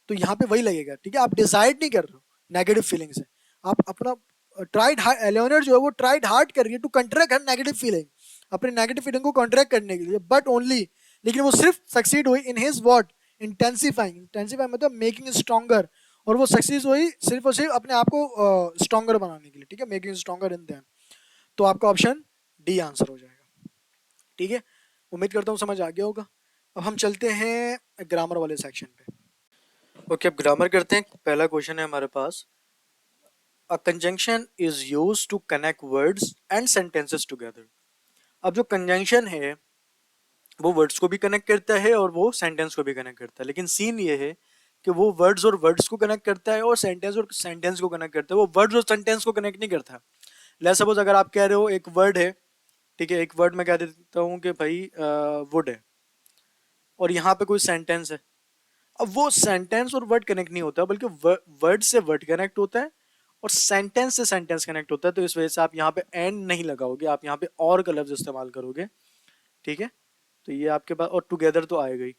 तो यहाँ पे वही लगेगा, ठीक है। आप डिसाइड नहीं कर रहे हो नेगेटिव फीलिंग से, आप अपना ट्राइड हार्ड, एलियोनर जो है वो ट्राइड हार्ड कर रही है to contract her negative feeling, अपने नेगेटिव फीलिंग को कॉन्ट्रैक्ट करने के लिए, बट ओनली, लेकिन वो सिर्फ सक्सीड हुई in his what, intensifying. Intensify मतलब मेकिंग स्ट्रॉन्गर, और वो सक्सीड हुई सिर्फ और सिर्फ अपने आप को स्ट्रॉन्गर बनाने के लिए, ठीक है, मेकिंग स्ट्रॉन्गर इन देम। तो आपका ऑप्शन डी आंसर हो जाएगा, ठीक है। उम्मीद करता हूँ समझ आ गया होगा। अब हम चलते हैं ग्रामर वाले सेक्शन पे। ओके, अब ग्रामर करते हैं। पहला क्वेश्चन है हमारे पास, a conjunction is used to connect words and sentences together. अब जो कंजंक्शन है वो वर्ड्स को भी कनेक्ट करता है और वो सेंटेंस को भी कनेक्ट करता है, लेकिन सीन ये है कि वो वर्ड्स और वर्ड्स को कनेक्ट करता है और सेंटेंस को कनेक्ट करता है, वो वर्ड्स और सेंटेंस को कनेक्ट नहीं करता। लेट्स सपोज अगर आप कह रहे हो एक वर्ड है, ठीक है, एक वर्ड मैं कह देता हूँ कि भाई वुड है, और यहाँ पे कोई सेंटेंस है। अब वो सेंटेंस और वर्ड कनेक्ट नहीं होता, बल्कि वर्ड से वर्ड कनेक्ट होता है और सेंटेंस से सेंटेंस कनेक्ट होता है। तो इस वजह से आप यहाँ पे एंड नहीं लगाओगे, आप यहाँ पे और का लफ्ज इस्तेमाल करोगे, ठीक है। तो ये आपके पास, और टुगेदर तो आएगा ही।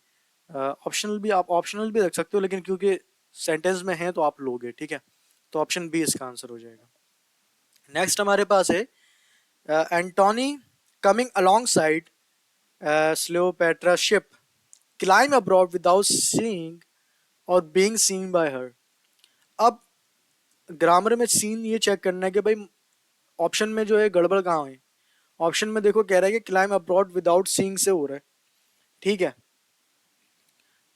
ऑप्शनल भी, आप ऑप्शनल भी रख सकते हो, लेकिन क्योंकि सेंटेंस में है तो आप लोगे, ठीक है। तो ऑप्शन बी इसका आंसर हो जाएगा। नेक्स्ट हमारे पास है, Antony coming alongside Cleopatra ship climb abroad without seeing or being seen by her. अब ग्रामर में सीन ये चेक करना है कि भाई ऑप्शन में जो है गड़बड़ कहाँ है। ऑप्शन में देखो कह रहा है कि क्लाइम अब्रॉड विदाउट सीइंग से हो रहा है, ठीक है।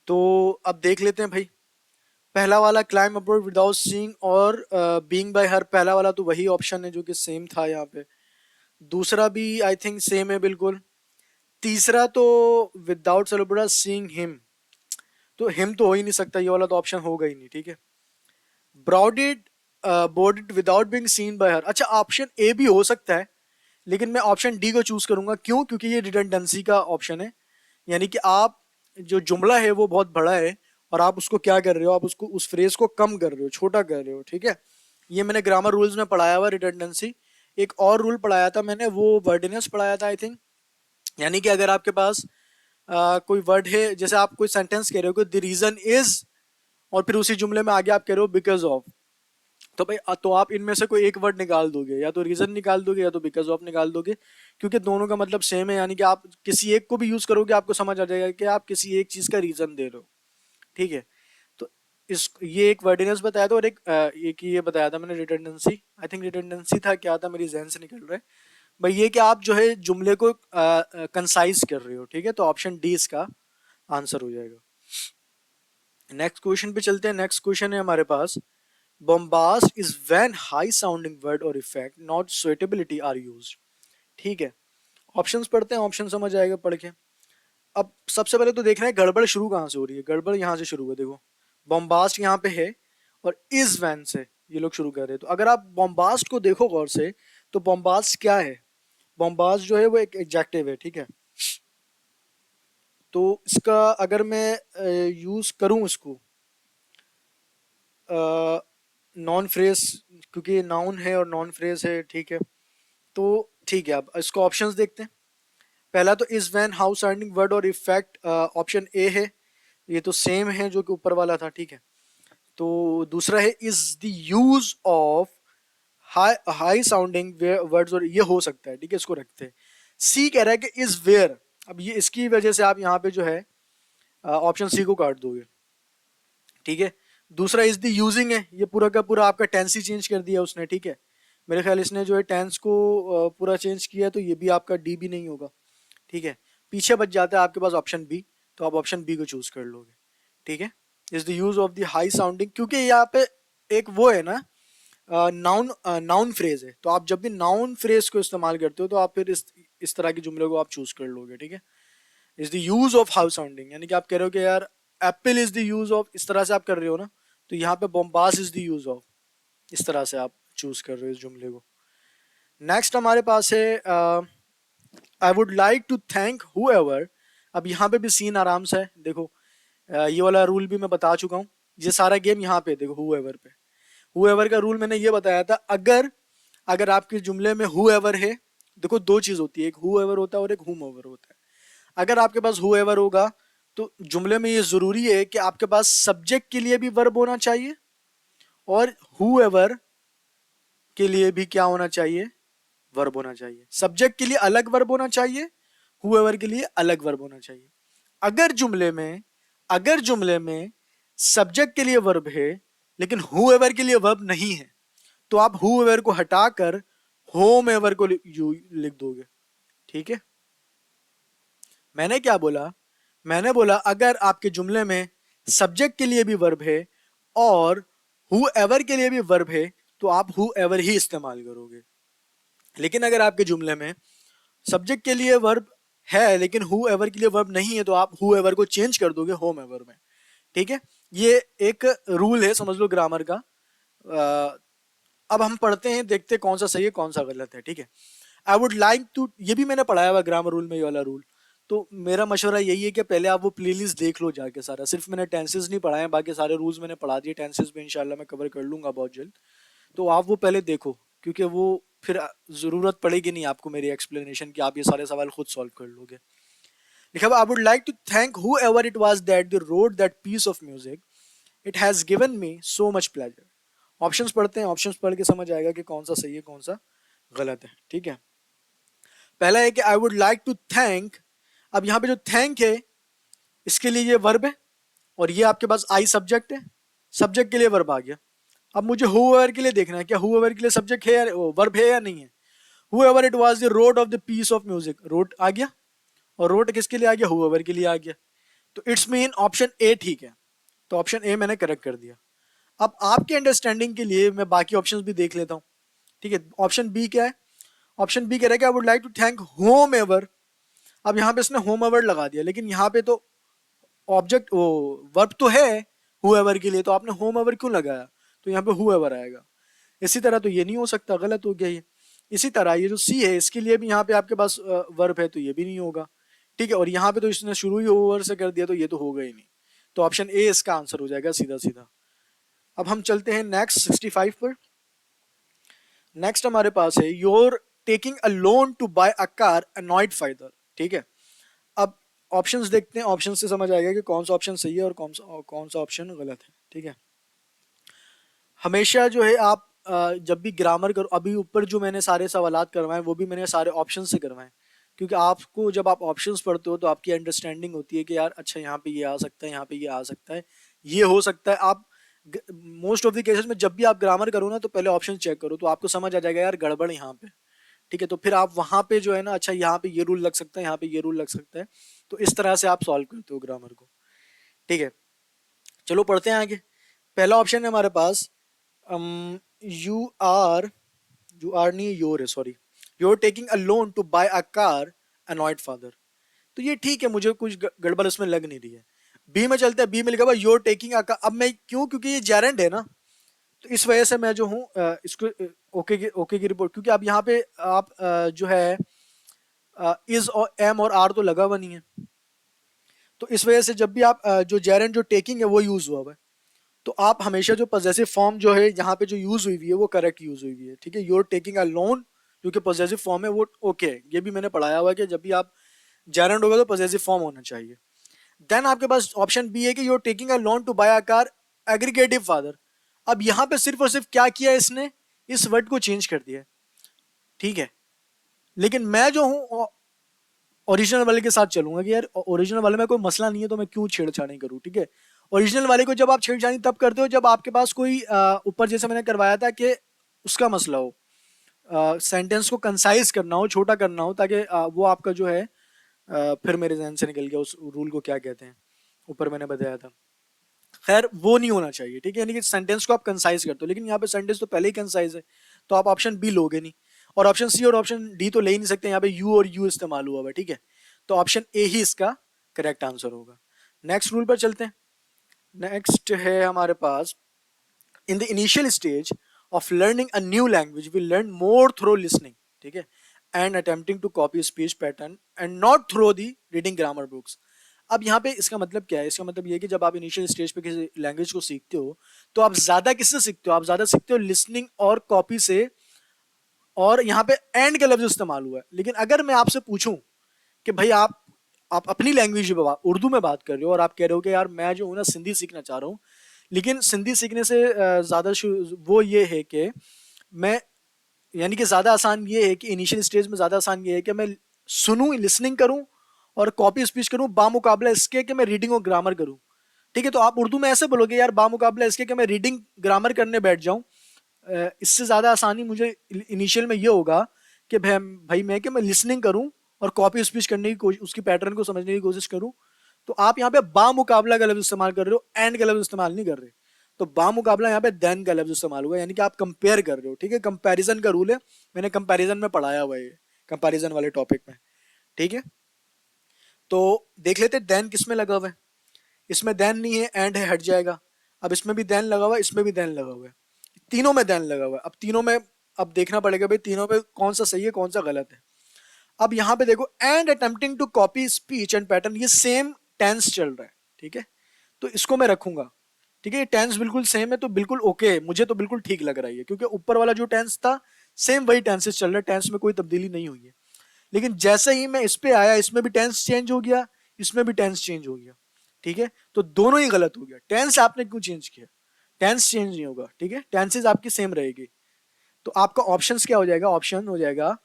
तो अब देख लेते हैं भाई, पहला वाला climb abroad without seeing or being bye हर, पहला वाला तो वही ऑप्शन है जो कि सेम था यहाँ पे। दूसरा भी आई थिंक सेम है बिल्कुल। तीसरा तो विदाउट सेलिब्रेटा सीइंग हिम, तो हिम तो हो ही नहीं सकता, ये वाला तो ऑप्शन होगा ही नहीं, ठीक है। Boarded boarded without being seen by her, अच्छा ऑप्शन ए भी हो सकता है, लेकिन मैं ऑप्शन डी को चूज करूंगा। क्यों? क्योंकि ये रिडंडेंसी का ऑप्शन है, यानी कि आप जो जुमला है वो बहुत बड़ा है और आप उसको क्या कर रहे हो, आप उसको उस फ्रेज को कम कर रहे हो, छोटा कर रहे हो, ठीक है। ये मैंने ग्रामर रूल्स में पढ़ाया हुआ रिडंडेंसी। एक और रूल पढ़ाया था मैंने, वो वर्डिनेस पढ़ाया था आई थिंक। यानी कि अगर आपके पास कोई वर्ड है, जैसे आप कोई सेंटेंस कह रहे हो कि द रीजन इज, और फिर उसी जुमले में आगे आप कह रहे हो बिकॉज ऑफ, तो भाई तो आप इनमें से कोई एक वर्ड निकाल दोगे, या तो रीजन निकाल दोगे या तो बिकॉज ऑफ निकाल दोगे, क्योंकि दोनों का मतलब सेम है। यानी कि आप किसी एक को भी यूज करोगे आपको समझ आ जाएगा कि आप किसी एक चीज का रीजन दे रहे हो, ठीक है। तो इस ये एक वर्डिनेस बताया था, और एक ये बताया था मैंने रिडंडेंसी। आई थिंक रिडंडेंसी था, क्या था मेरी जहन से निकल रहा है भाई। ये कि आप जो है जुमले को कंसाइज कर रहे हो, ठीक है। तो ऑप्शन डी इसका आंसर हो जाएगा। नेक्स्ट क्वेश्चन पे चलते हैं। नेक्स्ट क्वेश्चन है हमारे पास, bombast is when high sounding word or effect not suitability are used, ठीक है। ऑप्शंस पढ़ते हैं, ऑप्शन समझ आएगा पढ़ के। अब सबसे पहले तो देखना है गड़बड़ शुरू कहाँ से हो रही है। गड़बड़ यहाँ से शुरू है, देखो बॉम्बास्ट यहाँ पे है और इज वैन से ये लोग शुरू कर रहे हैं। तो अगर आप बॉम्बास्ट को देखो गौर से, तो बॉम्बास्ट क्या है? बॉम्बास्ट जो है वो एक एडजेक्टिव है, ठीक है। तो इसका अगर मैं यूज करूं इसको नॉन फ्रेज, क्योंकि नाउन है और नॉन फ्रेज है, ठीक है। तो ठीक है, अब इसको ऑप्शंस देखते हैं। पहला तो is when how sounding word और इफेक्ट, ऑप्शन ए है, ये तो सेम है जो कि ऊपर वाला था, ठीक है। तो दूसरा है is the use of high high sounding words, और ये हो सकता है, ठीक है, इसको रखते हैं। सी कह रहा है कि इज वेयर, अब ये इसकी वजह से आप यहाँ पे जो है ऑप्शन सी को काट दोगे, ठीक है। दूसरा इज द यूजिंग है, ये पूरा का पूरा आपका टेंस ही चेंज कर दिया उसने, ठीक है। मेरे ख्याल इसने जो है टेंस को पूरा चेंज किया, तो ये भी आपका डी भी नहीं होगा, ठीक है। पीछे बच जाता है आपके पास ऑप्शन बी, तो आप ऑप्शन बी को चूज कर लोगे, ठीक है। Is the use of the high sounding, क्योंकि यहाँ पे एक वो है ना, नाउन नाउन फ्रेज है, तो आप जब भी नाउन फ्रेज को इस्तेमाल करते हो तो आप फिर इस तरह के जुमले को आप चूज कर लोगे, ठीक है। Is the use of how sounding, यानी कि आप कह रहे हो कि यार Apple is the use of, इस तरह से आप कर रहे हो ना, तो यहाँ पे बॉम्बास इज द यूज ऑफ, इस तरह से आप चूज कर रहे हो इस जुमले को। नेक्स्ट हमारे पास है I would like to thank whoever. अब यहाँ पे भी सीन आराम से है, देखो ये वाला रूल भी मैं बता चुका हूँ। ये सारा गेम यहाँ पे देखो हुएवर पे। हुएवर का रूल मैंने ये बताया था, अगर अगर आपके जुमले में हुएवर है, देखो दो चीज होती है, एक हुएवर होता है और एक हुमओवर होता है। अगर आपके पास हुएवर होगा तो जुमले में ये जरूरी है कि आपके पास सब्जेक्ट के लिए भी वर्ब होना चाहिए और हुएवर के लिए भी क्या होना चाहिए, वर्ब होना चाहिए। सब्जेक्ट के लिए अलग वर्ब होना चाहिए, हुएवर के लिए अलग वर्ब होना चाहिए। अगर जुमले में अगर जुमले में सब्जेक्ट के लिए वर्ब है लेकिन हुएवर के लिए वर्ब नहीं है, तो आप हुएवर को हटाकर होम एवर को लिख दोगे, ठीक है। मैंने क्या बोला? मैंने बोला अगर आपके जुमले में सब्जेक्ट के लिए भी वर्ब है और हूएवर के लिए भी वर्ब है, तो आप हूएवर ही इस्तेमाल करोगे। लेकिन अगर आपके जुमले में सब्जेक्ट के लिए वर्ब है लेकिन हूएवर के लिए वर्ब नहीं है, तो आप हूएवर को चेंज कर दोगे होमएवर में। ठीक है, ये एक रूल है, समझ लो ग्रामर का। अब हम पढ़ते हैं, देखते हैं कौन सा सही है कौन सा गलत है। ठीक है, आई वुड लाइक टू, ये भी मैंने पढ़ाया हुआ ग्रामर रूल में, ये वाला रूल। तो मेरा मशवरा यही है कि पहले आप वो प्लेलिस्ट देख लो जाके सारा, सिर्फ मैंने टेंसेस नहीं पढ़ाए, बाकी सारे रूल्स मैंने पढ़ा दिए। टेंसेस भी इंशाल्लाह मैं कवर कर लूंगा बहुत जल्द, तो आप वो पहले देखो, क्योंकि वो फिर जरूरत पड़ेगी नहीं आपको मेरी एक्सप्लेनेशन की, आप ये सारे सवाल खुद सॉल्व कर लोगे। लिखा हुआ, I would like to thank whoever it was that the wrote that piece of music, it has given me so much pleasure. Options पढ़ते हैं, ऑप्शंस पढ़ के समझ आएगा कि कौन सा सही है कौन सा गलत है। ठीक है, पहला है कि I would like to thank. अब यहाँ पे जो थैंक है इसके लिए ये वर्ब है और ये आपके पास आई सब्जेक्ट है, सब्जेक्ट के लिए वर्ब आ गया। अब मुझे हूएवर के लिए देखना है, क्या हूएवर के लिए सब्जेक्ट है या वर्ब है या नहीं है। Whoever it was the road of the piece of music, road आ गया, और रोड किसके लिए आ गया, हूएवर के लिए आ गया। तो इट्स मीन ऑप्शन ए ठीक है, तो ऑप्शन ए मैंने करेक्ट कर दिया। अब आपके अंडरस्टैंडिंग के लिए मैं बाकी ऑप्शंस भी देख लेता हूँ। ठीक है, ऑप्शन बी क्या है, ऑप्शन बी कह रहा है कि I would like to thank whomever. अब यहाँ पे इसने होम एवर लगा दिया, लेकिन यहाँ पे तो ऑब्जेक्ट वो वर्ब तो है हूएवर के लिए, तो आपने होम एवर क्यों लगाया, तो यहाँ पे हूएवर आएगा। इसी तरह तो ये नहीं हो सकता, गलत हो गया ये। इसी तरह ये जो सी है इसके लिए भी यहाँ पे आपके पास वर्ब है, तो ये भी नहीं होगा। ठीक है, और यहाँ पे तो इसने शुरू ही ओवर से कर दिया, तो ये तो होगा ही नहीं। तो ऑप्शन ए इसका आंसर हो जाएगा सीधा सीधा। अब हम चलते हैं नेक्स्ट 65 पर। नेक्स्ट हमारे पास है your taking a loan to buy a car annoyed father. ठीक है, अब ऑप्शंस देखते हैं, ऑप्शन से समझ आएगा कि कौन सा ऑप्शन सही है और कौन सा ऑप्शन गलत है। ठीक है, हमेशा जो है आप जब भी ग्रामर करो, अभी ऊपर जो मैंने सारे सवालात करवाए वो भी मैंने सारे ऑप्शन से करवाए, क्योंकि आपको जब आप ऑप्शंस पढ़ते हो तो आपकी अंडरस्टैंडिंग होती है कि यार अच्छा यहाँ पे ये आ सकता है, यहाँ पे ये आ सकता है, ये हो सकता है। आप मोस्ट ऑफ द केसेस में जब भी आप ग्रामर करो ना, तो पहले ऑप्शन चेक करो, तो आपको समझ आ जाएगा यार गड़बड़ यहाँ पे। ठीक है, तो फिर आप वहां पे जो है ना, अच्छा यहाँ पे ये रूल लग सकता है, यहाँ पे ये रूल लग सकता है, तो इस तरह से आप सॉल्व करते हो ग्रामर को। ठीक है, चलो पढ़ते हैं आगे। पहला ऑप्शन है हमारे पास, यू आर, यू आर नहीं, योर है, sorry, you are taking a loan to buy a car annoyed father. तो ये ठीक है, मुझे कुछ गड़बड़ इसमें लग नहीं रही है। बी में चलते हैं, बी में लिखा हुआ योर टेकिंग अ कार। अब मैं क्यों, क्योंकि ये जेरेंड है ना, तो इस वजह से मैं जो हूँ इसको ओके की रिपोर्ट, क्योंकि अब यहाँ पे आप जो है इज और एम और आर तो लगा हुआ नहीं है, तो इस वजह से जब भी आप जो जेरेंड जो टेकिंग है वो यूज हुआ है, तो आप हमेशा जो पॉजेसिव फॉर्म जो है यहाँ पे जो यूज हुई हुई है वो करेक्ट यूज हुई हुई है। ठीक है, यूर टेकिंग अ लोन जो कि पॉजेसिव फॉर्म है वो ओके है, ये भी मैंने पढ़ाया हुआ है कि जब भी आप जेरेंड होगा तो पॉजेसिव फॉर्म होना चाहिए। देन आपके पास ऑप्शन बी है कि you're taking a loan to buy a car aggregative father. अब यहाँ पे सिर्फ और सिर्फ क्या किया है इसने, इस वर्ड को चेंज कर दिया है। ठीक है, लेकिन मैं जो हूँ ओरिजिनल वाले के साथ चलूंगा कि यार ओरिजिनल वाले में कोई मसला नहीं है, तो मैं क्यों छेड़छाड़ी करूँ। ठीक है, ओरिजिनल वाले को जब आप छेड़छाड़ी तब करते हो जब आपके पास कोई ऊपर जैसे मैंने करवाया था कि उसका मसला हो, सेंटेंस को कंसाइज करना हो, छोटा करना हो, ताकि वो आपका जो है फिर मेरे जहन से निकल गया उस रूल को क्या कहते हैं, ऊपर मैंने बताया था। खैर वो नहीं होना चाहिए। ठीक है, यानी कि सेंटेंस को आप कंसाइज करते हो, लेकिन यहाँ पे सेंटेंस तो पहले ही कंसाइज है, तो आप ऑप्शन बी लोगे नहीं, और ऑप्शन सी और ऑप्शन डी तो ले ही नहीं सकते, यहाँ पे यू और यू इस्तेमाल हुआ है। ठीक है, तो ऑप्शन ए ही इसका करेक्ट आंसर होगा। नेक्स्ट रूल पर चलते हैं। नेक्स्ट है हमारे पास, in the initial stage of learning a new language we learn more through listening. ठीक है, and attempting to copy speech pattern and not through the reading grammar books. अब यहाँ पे इसका मतलब क्या है, इसका मतलब ये है कि जब आप इनिशियल स्टेज पे किसी लैंग्वेज को सीखते हो तो आप ज्यादा किससे सीखते हो, आप ज्यादा सीखते हो लिसनिंग और कॉपी से, और यहाँ पे एंड का लफ्ज इस्तेमाल हुआ है। लेकिन अगर मैं आपसे पूछूं कि भाई आप अपनी लैंग्वेज में उर्दू में बात कर रहे हो और आप कह रहे हो कि यार मैं जो हूँ ना सिंधी सीखना चाह रहा हूँ, लेकिन सिंधी सीखने से ज्यादा वो ये है कि मैं, यानी कि ज्यादा आसान ये है कि इनिशियल स्टेज में ज्यादा आसान ये है कि मैं सुनूं, लिसनिंग करूं और कॉपी स्पीच करूं, बामुकाबला इसके कि मैं रीडिंग और ग्रामर करूं। ठीक है, तो आप उर्दू में ऐसे बोलोगे यार बामुकाबला इसके कि मैं रीडिंग ग्रामर करने बैठ जाऊं, इससे ज्यादा आसानी मुझे इनिशियल में ये होगा कि भाई मैं कि मैं लिसनिंग करूं और कॉपी स्पीच करने की कोशिश, उसकी पैटर्न को समझने की कोशिश करूं, तो आप यहाँ पे बामुकाबला का लफ्ज इस्तेमाल कर रहे हो, एंड का लफ्ज इस्तेमाल नहीं कर रहे। तो बामुकाबला यहाँ पे देन का लफ्ज इस्तेमाल हुआ, यानी कि आप कंपेयर कर रहे हो, ठीक है। कंपैरिजन का रूल है, मैंने कंपैरिजन में पढ़ाया हुआ है, कंपैरिजन वाले टॉपिक में, ठीक है। तो देख लेते देन किस में लगा हुआ है। इसमें देन नहीं है, एंड है, हट जाएगा। अब इसमें भी देन लगा हुआ है, इसमें भी देन लगा हुआ है, तीनों में देन लगा हुआ है। अब तीनों में अब देखना पड़ेगा भाई तीनों में कौन सा सही है कौन सा गलत है। अब यहाँ पे देखो, and attempting to copy speech and pattern, ये सेम टेंस चल रहा है, ठीक है। तो इसको मैं रखूंगा, ठीक है। ये टेंस बिल्कुल सेम है, तो बिल्कुल ओके, मुझे तो बिल्कुल ठीक लग रहा है, क्योंकि ऊपर वाला जो टेंस था सेम वही टेंसेस चल रहा है, टेंस में कोई तब्दीली नहीं हुई है। लेकिन जैसे ही मैं इस पे आया, इसमें भी टेंस चेंज हो गया, इसमें भी टेंस चेंज हो गया, ठीक है। तो दोनों ही गलत हो गया। टेंस आपने क्यों चेंज किया? टेंस चेंज नहीं होगा, ठीक है, टेंसेज आपकी सेम रहेगी। तो आपका ऑप्शंस क्या हो जाएगा? ऑप्शन हो जाएगा,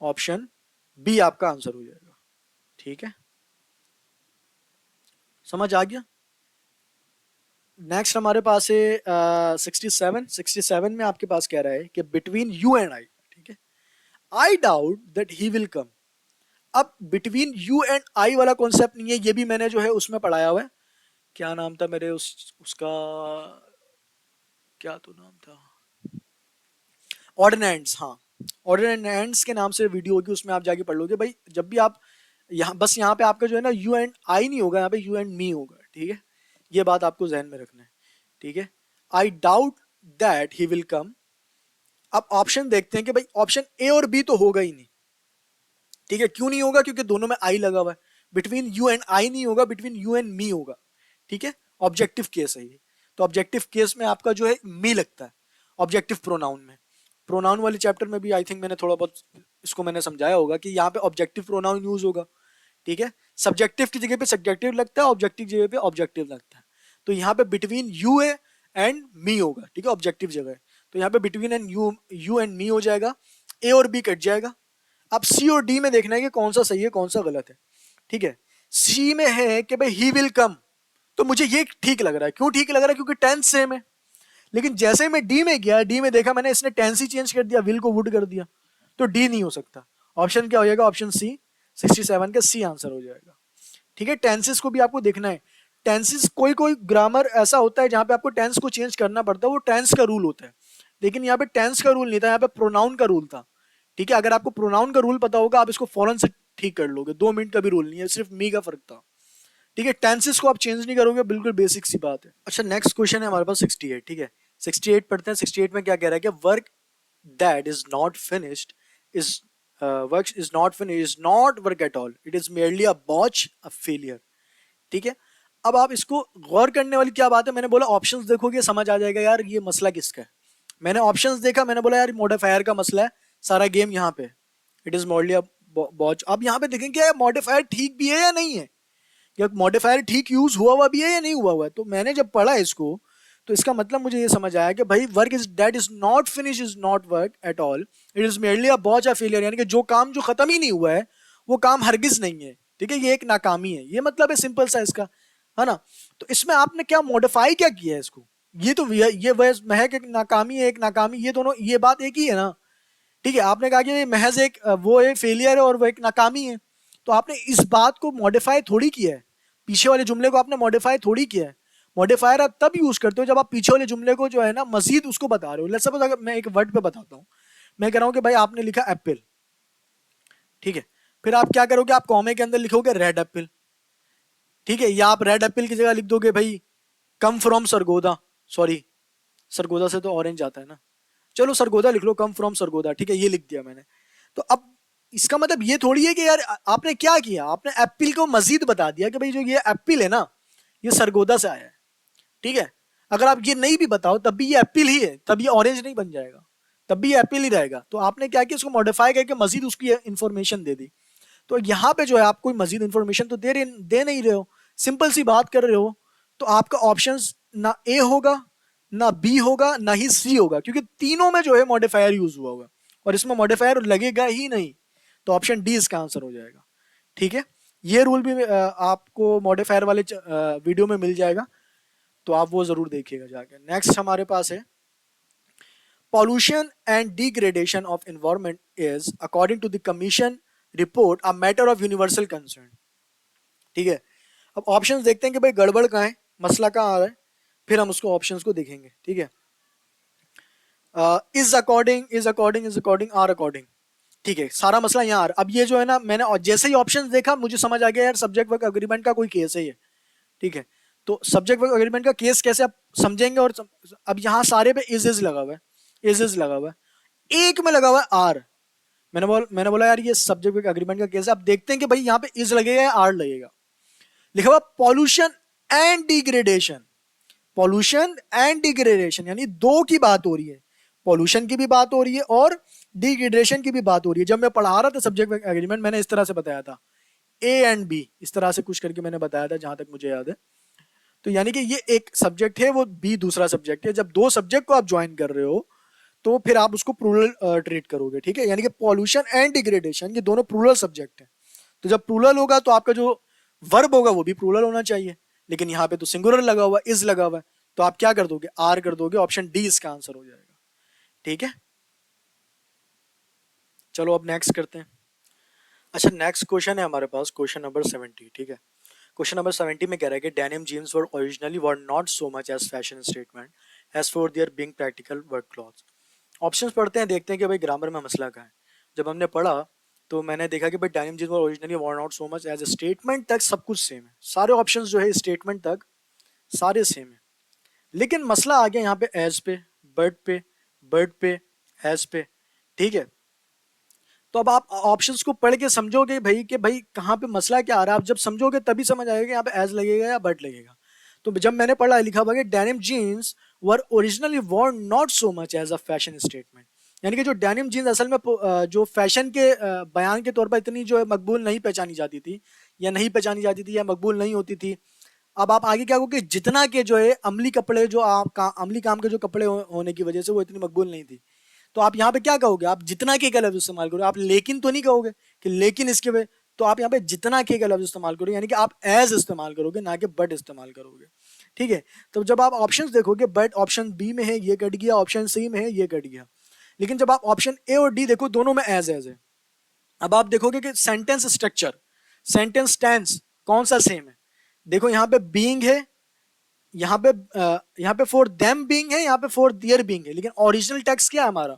ऑप्शन बी आपका आंसर हो जाएगा, ठीक है। समझ आ गया? नेक्स्ट हमारे पास है 67 में आपके पास कह रहा है कि बिटवीन यू एंड आई, ठीक है, I doubt that he will come. अब बिटवीन यू एंड आई वाला कॉन्सेप्ट नहीं है, ये भी मैंने जो है उसमें पढ़ाया हुआ है। क्या नाम था मेरे उसका, क्या तो नाम था, ऑर्डिनेंट्स, हाँ, ऑर्डिनेंट्स के नाम से वीडियो होगी, उसमें आप जाके पढ़ लोगे भाई। जब भी आप यहाँ, बस यहाँ पे आपका जो है ना यू एंड आई नहीं होगा, यहाँ पे यू एंड मी होगा, ठीक है। ये बात आपको जहन में रखना है, ठीक है। I doubt that he will come. अब ऑप्शन देखते हैं कि भाई ऑप्शन ए और बी तो होगा ही नहीं, ठीक है। क्यों नहीं होगा? क्योंकि दोनों में आई लगा हुआ है। बिटवीन यू एंड आई नहीं होगा, बिटवीन यू एंड मी होगा, ठीक है। ऑब्जेक्टिव केस है ये, तो ऑब्जेक्टिव केस में आपका जो है मी लगता है ऑब्जेक्टिव प्रोनाउन में। प्रोनाउन वाले चैप्टर में भी आई थिंक मैंने थोड़ा बहुत इसको मैंने समझाया होगा कि यहाँ पे ऑब्जेक्टिव प्रोनाउन यूज होगा, ठीक है। सब्जेक्टिव की जगह पे सब्जेक्टिव लगता है, ऑब्जेक्टिव जगह पे ऑब्जेक्टिव लगता है। तो यहाँ पे बिटवीन यू एंड मी होगा, ठीक है, ऑब्जेक्टिव जगह। तो यहाँ पे between and you and me हो जाएगा, ए और बी कट जाएगा। अब सी और डी में देखना है कि कौन सा सही है कौन सा गलत है, ठीक है। सी में है कि भाई ही विल कम, तो मुझे ये ठीक लग रहा है। क्यों ठीक लग रहा है? क्योंकि टेंस सेम है। लेकिन जैसे मैं डी में गया, डी में देखा मैंने, इसने टेंस ही चेंज कर दिया, विल को वुड कर दिया, तो डी नहीं हो सकता। ऑप्शन क्या हो जाएगा? ऑप्शन सी, 67 का सी आंसर हो जाएगा, ठीक है। टेंसेस को भी आपको देखना है। टेंसेस, कोई कोई ग्रामर ऐसा होता है जहां पे आपको टेंस को चेंज करना पड़ता है, वो टेंस का रूल होता है। लेकिन यहाँ पे टेंस का रूल नहीं था, यहाँ पे प्रोनाउन का रूल था, ठीक है। अगर आपको प्रोनाउन का रूल पता होगा, आप इसको फौरन से ठीक कर लोगे, 2 मिनट का भी रूल नहीं है, सिर्फ मी का फर्क था, ठीक है। टेंसेस को आप चेंज नहीं करोगे, बिल्कुल बेसिक सी बात है। अच्छा, नेक्स्ट क्वेश्चन है हमारे पास 68, ठीक है। 68 पढ़ते हैं। 68 में क्या कह रहा है कि work that is not finished is work is not finish is not work at all, it is merely a botch, a failure, ठीक है। अब आप इसको गौर करने वाली क्या बात है, मैंने बोला ऑप्शंस देखोगे समझ आ जाएगा यार ये मसला किसका है। मैंने ऑप्शंस देखा, मैंने बोला यार मॉडिफायर का मसला है सारा गेम यहाँ पे, इट इज मोरली बॉच। अब यहाँ पे देखेंगे क्या मॉडिफायर ठीक भी है या नहीं है, या मॉडिफायर ठीक यूज हुआ हुआ भी है या नहीं हुआ हुआ है। तो मैंने जब पढ़ा इसको, तो इसका मतलब मुझे ये समझ आया कि भाई work is that is not finish is not work at all, it is merely a botch a failure, यानी कि जो काम जो खत्म ही नहीं हुआ है वो काम हरगिज नहीं है, ठीक है, ये एक नाकामी है। ये मतलब है सिंपल सा इसका, है ना। तो इसमें आपने क्या मॉडिफाई क्या किया है इसको, ये तो ये महज एक नाकामी है, एक नाकामी, ये दोनों ये बात एक ही है ना, ठीक है। आपने कहा कि महज एक वो एक फेलियर है और वो एक नाकामी है, तो आपने इस बात को मॉडिफाई थोड़ी किया है, पीछे वाले जुमले को आपने मॉडिफाई थोड़ी किया है। मॉडिफायर आप तब यूज करते हो जब आप पीछे वाले जुमले को जो है ना मजीद उसको बता रहे हो। लेट्स सपोज अगर मैं एक वर्ड पे बताता हूँ, मैं कह रहा हूँ कि भाई आपने लिखा एप्पल, ठीक है, फिर आप क्या करोगे, आप कॉमे के अंदर लिखोगे रेड एप्पल, ठीक है, या आप रेड एप्पल की जगह लिख दोगे भाई come from Sargodha, sorry Sargodha से तो ऑरेंज आता है ना, चलो सरगोदा लिख लो, कम फ्रॉम सरगोदा, ठीक है, ये लिख दिया मैंने। तो अब इसका मतलब ये थोड़ी है कि यार आपने क्या किया, आपने एप्पल को मजीद बता दिया कि भाई जो ये एप्पल है ना ये सरगोदा से आया है, ठीक है। अगर आप ये नहीं भी बताओ तब भी ये एप्पल ही है, तब ये ऑरेंज नहीं बन जाएगा, तब भी ये एप्पल ही रहेगा। तो आपने क्या किया, इसको मॉडिफाई करके मजीद उसकी इंफॉर्मेशन दे दी। तो यहाँ पे जो है आप कोई मजीद इंफॉर्मेशन तो दे नहीं रहे हो, सिंपल सी बात कर रहे हो। तो आपका ऑप्शन ना ए होगा, ना बी होगा, ना ही सी होगा, क्योंकि तीनों में जो है मॉडिफायर यूज हुआ होगा और इसमें मॉडिफायर लगेगा ही नहीं। तो ऑप्शन डी इसका आंसर हो जाएगा, ठीक है। ये रूल भी आपको मॉडिफायर वाले वीडियो में मिल जाएगा, तो आप वो जरूर देखिएगा जाके। नेक्स्ट हमारे पास है pollution and degradation of environment is according to the commission report a matter of universal concern, ठीक है। अब ऑप्शंस देखते हैं कि भाई गड़बड़ कहाँ है, मसला कहाँ आ रहा है, फिर हम उसको ऑप्शंस को देखेंगे, ठीक है। Is according, is according, is according, are according, ठीक है, सारा मसला यहाँ आ रहा है। अब ये जो है ना, मैंने जैसे ही ऑप्शंस देखा मुझे समझ आ गया यार सब्जेक्ट वर्क एग्रीमेंट का कोई केस है ये, ठीक है। तो सब्जेक्ट वर्क एग्रीमेंट का केस कैसे आप समझेंगे, और अब यहाँ सारे पे इज लगा हुआ है, इज लगा हुआ है, एक में लगा हुआ है आर। मैंने बोला यार ये सब्जेक्ट वर्क एग्रीमेंट का केस है। अब देखते हैं कि भाई यहाँ पे इज लगेगा या आर लगेगा। लिखा हुआ pollution and degradation, pollution and degradation, यानी दो की बात हो रही है, पॉल्यूशन की भी बात हो रही है और डिग्रेडेशन की भी बात हो रही है। जब मैं पढ़ा रहा था सब्जेक्ट एग्रीमेंट मैंने इस तरह से बताया था, ए एंड बी इस तरह से कुछ करके मैंने बताया था जहां तक मुझे याद है। तो यानी कि ये एक सब्जेक्ट है, वो बी दूसरा सब्जेक्ट है। जब दो सब्जेक्ट को आप ज्वाइन कर रहे हो तो फिर आप उसको प्लूरल ट्रीट करोगे, ठीक है। यानी कि पॉल्यूशन एंड डिग्रेडेशन ये दोनों प्लूरल सब्जेक्ट है। तो जब प्लूरल होगा तो आपका जो वर्ब होगा वो भी प्लूरल होना चाहिए, लेकिन यहाँ पे तो सिंगुलर लगा हुआ, इज लगा हुआ है, तो आप क्या कर दोगे, आर कर दोगे, ऑप्शन डी इसका आंसर हो जाएगा, ठीक है। चलो अब नेक्स्ट करते हैं। अच्छा नेक्स्ट क्वेश्चन है हमारे पास, क्वेश्चन नंबर 70, ठीक है। क्वेश्चन नंबर 70 में कह रहा है कि denim jeans were originally were not so much as fashion statement as for their being practical work clothes. Options पढ़ते हैं, देखते हैं कि भाई ग्रामर में मसला क्या है। जब हमने पढ़ा तो मैंने देखा कि भाई denim jeans were originally were not so much as, statement तक सब कुछ सेम है, सारे ऑप्शंस जो है स्टेटमेंट तक सारे सेम है, लेकिन मसला आ गया यहाँ पे एज पे, बर्ड पे, बर्ड पे, एज पे, ठीक है। तो अब आप ऑप्शंस को पढ़ के समझोगे भाई कि भाई कहाँ पे मसला क्या आ रहा है, आप जब समझोगे तभी समझ आएगा यहाँ पे एज लगेगा या बट लगेगा। तो जब मैंने पढ़ा लिखा हुआ कि denim jeans were originally worn not so much as a fashion statement, यानी कि जो डेनिम जीन्स असल में जो फैशन के बयान के तौर पर इतनी जो है मकबूल नहीं पहचानी जाती थी, या नहीं पहचानी जाती थी या मकबूल नहीं होती थी। अब आप आगे क्या कहोगे, जितना के जो है अमली कपड़े, जो अमली काम के जो कपड़े होने की वजह से वो इतनी मकबूल नहीं थी। तो आप यहाँ पे क्या कहोगे, आप जितना के का लफ्ज इस्तेमाल करोगे, आप लेकिन तो नहीं कहोगे कि लेकिन इसके वे, तो आप यहाँ पे जितना के का लफ्ज इस्तेमाल करोगे, यानी कि आप एज इस्तेमाल करोगे ना कि बट इस्तेमाल करोगे, ठीक है। तो जब आप ऑप्शंस देखोगे, बट ऑप्शन बी में है ये कट गया, ऑप्शन सी में है ये कट गया, लेकिन जब आप ऑप्शन ए और डी देखो दोनों में एज है। अब आप देखोगे कि सेंटेंस स्ट्रक्चर, सेंटेंस टेंस कौन सा सेम है। देखो यहाँ पे बीइंग है, यहाँ पे फॉर देम बीइंग है, यहाँ पे फॉर दियर बीइंग है, लेकिन ओरिजिनल टेक्स्ट क्या है हमारा,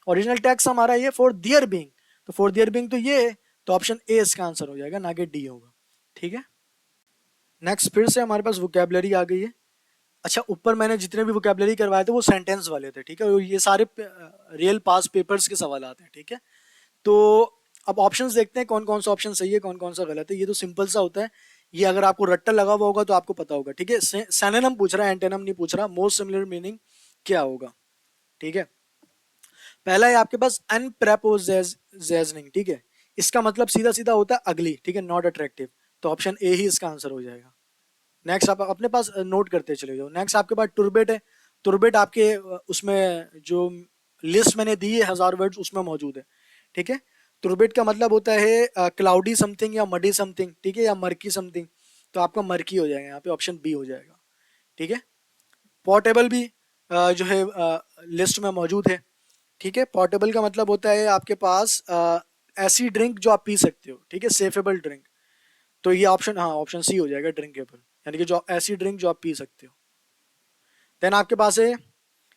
ओरिजिनल टेक्स्ट हमारा ये फॉर दियर बीइंग, तो फॉर दियर बीइंग तो ये है, तो ऑप्शन ए इसका आंसर हो जाएगा, ना कि डी होगा, ठीक है। नेक्स्ट फिर से हमारे पास वोकैबुलरी आ गई है। अच्छा ऊपर मैंने जितने भी वोकैबुलरी करवाए थे वो सेंटेंस वाले थे, ठीक है, और ये सारे रियल पास पेपर्स के सवाल आते हैं, ठीक है। तो अब ऑप्शंस देखते हैं कौन कौन सा ऑप्शन सही है कौन कौन सा गलत है। ये तो सिंपल सा होता है, ये अगर आपको रट्टा लगा हुआ होगा तो आपको पता होगा, ठीक है। सिनोनिम पूछ रहा है, एंटोनिम नहीं पूछ रहा, मोस्ट सिमिलर मीनिंग क्या होगा, ठीक है। पहला है आपके पास अनप्रेपोजेजनिंग, ठीक है, इसका मतलब सीधा सीधा होता है अगली, ठीक है, नॉट अट्रैक्टिव, तो ऑप्शन ए ही इसका आंसर हो जाएगा। नेक्स्ट आप अपने पास नोट करते चले जाओ। नेक्स्ट आपके पास टुर्बेट है, टुर्बेट आपके उसमें जो लिस्ट मैंने दी है 1000 वर्ड्स उसमें मौजूद है, ठीक है। टुर्बेट का मतलब होता है क्लाउडी समथिंग या मडी समथिंग, ठीक है, या मर्की समथिंग, तो आपका मर्की हो जाएगा यहाँ पे, ऑप्शन बी हो जाएगा, ठीक है। पोर्टेबल भी जो है लिस्ट में मौजूद है, ठीक है। पोर्टेबल का मतलब होता है आपके पास ऐसी ड्रिंक जो आप पी सकते हो, ठीक है, सेफेबल ड्रिंक, तो ये ऑप्शन, हाँ ऑप्शन सी हो जाएगा, ड्रिंकेबल, यानी कि जो ऐसी ड्रिंक जो आप पी सकते हो। देन आपके पास है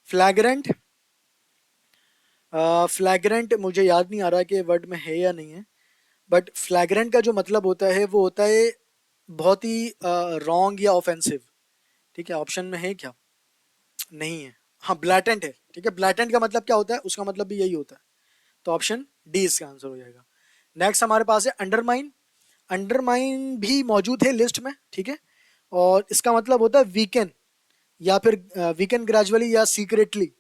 फ्लैग्रेंट। फ्लैग्रेंट मुझे याद नहीं आ रहा कि वर्ड में है या नहीं है, बट फ्लैग्रेंट का जो मतलब होता है वो होता है बहुत ही रॉन्ग या ऑफेंसिव, ठीक है। ऑप्शन में है क्या, नहीं है, हाँ ब्लैटेंट है, ठीक है। ब्लैटेंट का मतलब क्या होता है, उसका मतलब भी यही होता है, तो ऑप्शन डी इसका आंसर हो जाएगा। नेक्स्ट हमारे पास है अंडरमाइन। अंडरमाइन भी मौजूद है लिस्ट में, ठीक है, और इसका मतलब होता है वीकेन, या फिर वीकेन ग्रेजुअली या सीक्रेटली,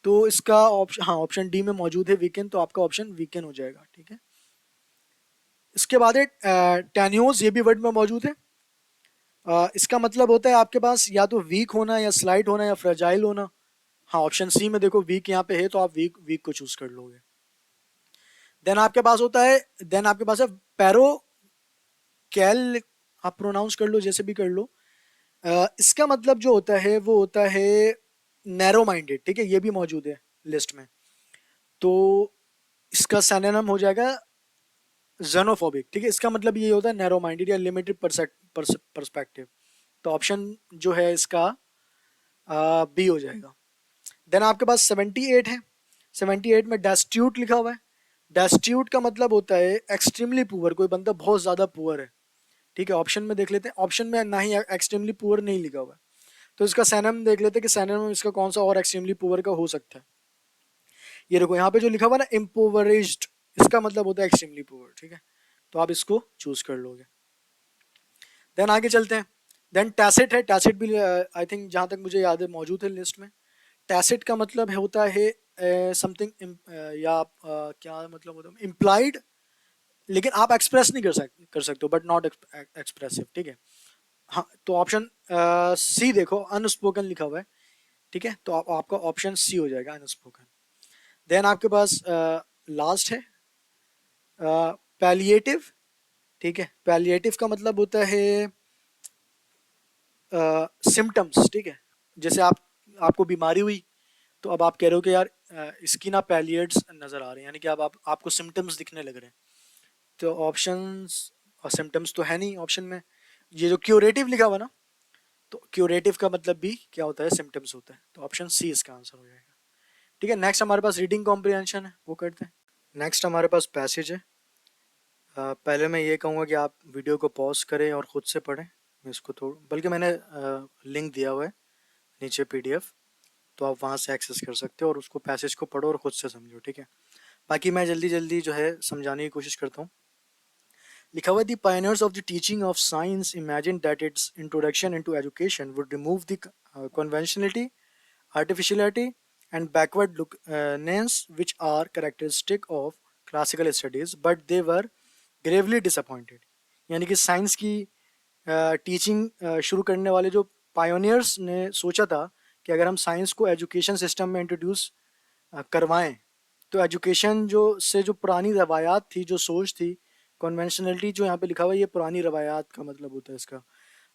तो इसका ऑप्शन, हाँ ऑप्शन डी में मौजूद है वीकेन, तो आपका ऑप्शन वीकेन हो जाएगा, ठीक है। इसके बाद है टेन्योस, ये भी वर्ड में मौजूद है। इसका मतलब होता है आपके पास या तो वीक होना या स्लाइट होना या फ्रेजाइल होना, हाँ ऑप्शन सी में देखो वीक यहाँ पे है, तो आप वीक वीक को चूज कर लोगे। देन आपके पास होता है, देन आपके पास है पैरो कैल, आप प्रोनाउंस कर लो जैसे भी कर लो। इसका मतलब जो होता है वो होता है नैरो माइंडेड, ठीक है, ये भी मौजूद है लिस्ट में, तो इसका सिनोनिम हो जाएगा जेनोफोबिक, ठीक है, इसका मतलब ये होता है नैरो माइंडेड या लिमिटेड पर्सपेक्टिव। तो ऑप्शन जो है इसका बी हो जाएगा। देन आपके पास 78 है। 78 में डेस्टिट्यूट लिखा हुआ है। डेस्टिट्यूट का मतलब होता है एक्सट्रीमली पुअर, कोई बंदा बहुत ज्यादा पुअर है, ठीक है। ऑप्शन में देख लेते हैं, ऑप्शन में ना ही एक्सट्रीमली पुअर नहीं लिखा हुआ है, तो इसका सैनम देख लेते हैं कि सैनम इसका कौन सा और एक्सट्रीमली पुअर का हो सकता है। ये देखो यहाँ पे जो लिखा हुआ है ना इम्पोवरिज्ड, इसका मतलब होता है एक्सट्रीमली पुअर, ठीक है, तो आप इसको चूज कर लोगे। देन आगे चलते हैं। देन टैसिट है। टैसिट भी आई थिंक जहां तक मुझे याद है मौजूद है लिस्ट में। टैसिट का मतलब होता है समथिंग या क्या मतलब होता है इम्प्लाइड, लेकिन आप एक्सप्रेस नहीं कर सकते हो, बट नॉट एक्सप्रेसिव, ठीक है। हाँ, तो ऑप्शन सी देखो, अनस्पोकन लिखा हुआ है, ठीक है, तो आपका ऑप्शन सी हो जाएगा, अनस्पोकन। देन आपके पास लास्ट है पैलिएटिव, ठीक है। पैलिएटिव का मतलब होता है सिम्टम्स, ठीक है। जैसे आपको बीमारी हुई, तो अब आप कह रहे हो कि यार इसकी ना पैलिएट्स नजर आ रहे हैं, यानी कि अब आपको सिम्टम्स दिखने लग रहे हैं। तो ऑप्शंस और सिम्टम्स तो है नहीं ऑप्शन में। ये जो क्यूरेटिव लिखा हुआ ना, तो क्यूरेटिव का मतलब भी क्या होता है, सिम्टम्स होता है, तो ऑप्शन सी इसका आंसर हो जाएगा, ठीक है। नेक्स्ट हमारे पास रीडिंग कॉम्प्रिहेंशन है, वो करते हैं। नेक्स्ट हमारे पास पैसेज है। पहले मैं ये कहूँगा कि आप वीडियो को पॉज करें और ख़ुद से पढ़ें। मैं इसको बल्कि मैंने लिंक दिया हुआ है नीचे पीडीएफ, तो आप वहाँ से एक्सेस कर सकते हो और उसको पैसेज को पढ़ो और ख़ुद से समझो, ठीक है। बाकी मैं जल्दी जल्दी जो है समझाने की कोशिश करता हूँ। लिखा हुआ the pioneers of the teaching of science imagined that its introduction into education would remove the conventionality, artificiality and backwardness which are characteristic of classical studies, but they were gravely disappointed। यानी कि science की teaching शुरू करने वाले जो pioneers ने सोचा था कि अगर हम साइंस को एजुकेशन सिस्टम में इंट्रोड्यूस करवाएं, तो एजुकेशन जो पुरानी रवायात थी, जो सोच थी, कन्वेंशनलिटी जो यहाँ पे लिखा हुआ है, ये पुरानी रवायात का मतलब होता है इसका।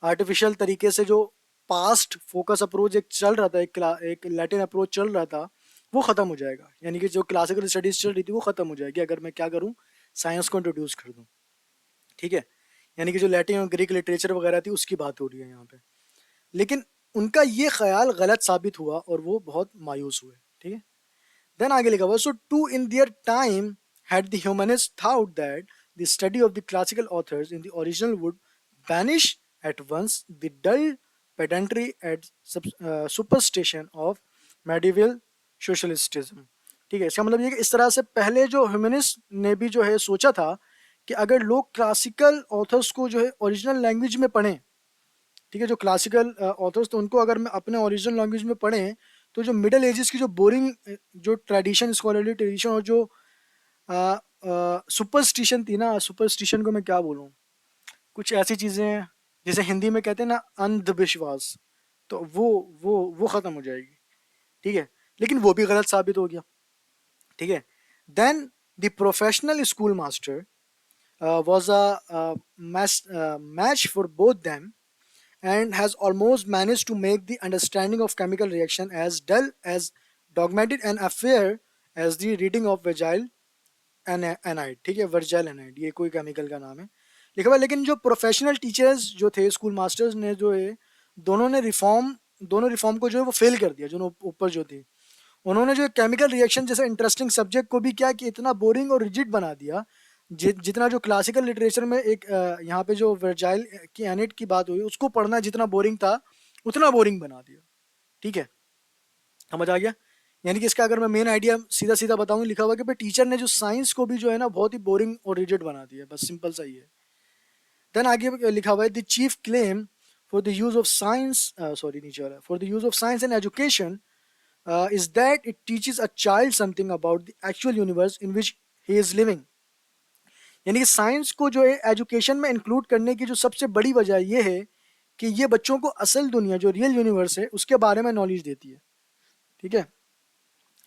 आर्टिफिशियल तरीके से जो पास्ट फोकस अप्रोच एक चल रहा था, एक लैटिन अप्रोच चल रहा था, वो ख़त्म हो जाएगा। यानी कि जो क्लासिकल स्टडीज चल रही थी वो ख़त्म हो जाएगी अगर मैं क्या करूँ, साइंस को इंट्रोड्यूस कर दूँ, ठीक है। यानी कि जो लैटिन और ग्रीक लिटरेचर वगैरह थी उसकी बात हो रही है यहाँ पे। लेकिन उनका ये ख्याल गलत साबित हुआ और वो बहुत मायूस हुए, ठीक है। देन आगे लिखा हुआ, so too in their time had the humanists thought that the study of the classical authors in the original would banish at once the dull pedantry and superstition of medieval socialism, ठीक है। इसका मतलब ये कि इस तरह से पहले जो ह्यूमनिस्ट ने भी जो है सोचा था कि अगर लोग क्लासिकल ऑथर्स को जो है ओरिजिनल लैंग्वेज में पढ़ें, ठीक है, जो क्लासिकल ऑथर्स तो उनको अगर अपने ओरिजिनल लैंग्वेज में पढ़ें, तो जो मिडल एजेस की जो बोरिंग जो ट्रेडिशन, स्कॉलरली ट्रेडिशन और जो सुपरस्टिशन थी ना, सुपरस्टिशन को मैं क्या बोलूँ, कुछ ऐसी चीज़ें हैं जैसे हिंदी में कहते हैं ना अंधविश्वास, तो वो ख़त्म हो जाएगी, ठीक है। लेकिन वो भी गलत साबित हो गया, ठीक है। Then the professional school master was a match for both them and has almost managed to make the understanding of chemical reaction as dull, as dogmatic and affair as the reading of Virgil एनाइड, ठीक है, verbal एनाइड, ये कोई chemical का नाम है लिखा हुआ। लेकिन जो प्रोफेशनल टीचर्स जो थे, स्कूल मास्टर्स ने जो है दोनों रिफॉर्म को जो है वो फेल कर दिया। जो ऊपर जो थे, उन्होंने जो केमिकल रिएक्शन जैसे इंटरेस्टिंग सब्जेक्ट को भी क्या कि इतना बोरिंग और रिजिड बना दिया, जितना जो क्लासिकल लिटरेचर में एक यहाँ पे जो वर्जाइल की एनाइड की बात हुई, उसको पढ़ना जितना बोरिंग था उतना बोरिंग बना दिया, ठीक है। समझ आ गया। यानी कि इसका अगर मैं मेन आइडिया सीधा सीधा बताऊं, लिखा हुआ कि भाई टीचर ने जो साइंस को भी जो है ना बहुत ही बोरिंग और रिजिड बना दिया, बस सिंपल सा ही है। देन आगे लिखा हुआ है the chief claim for the use of science, sorry नीचे वाला, for the use of science in education is that it teaches a child something about the actual universe in which he is living. यानी कि science को जो है education में include करने की जो सबसे बड़ी वजह यह है कि ये बच्चों को असल दुनिया, जो रियल यूनिवर्स है, उसके बारे में नॉलेज देती है, ठीक है।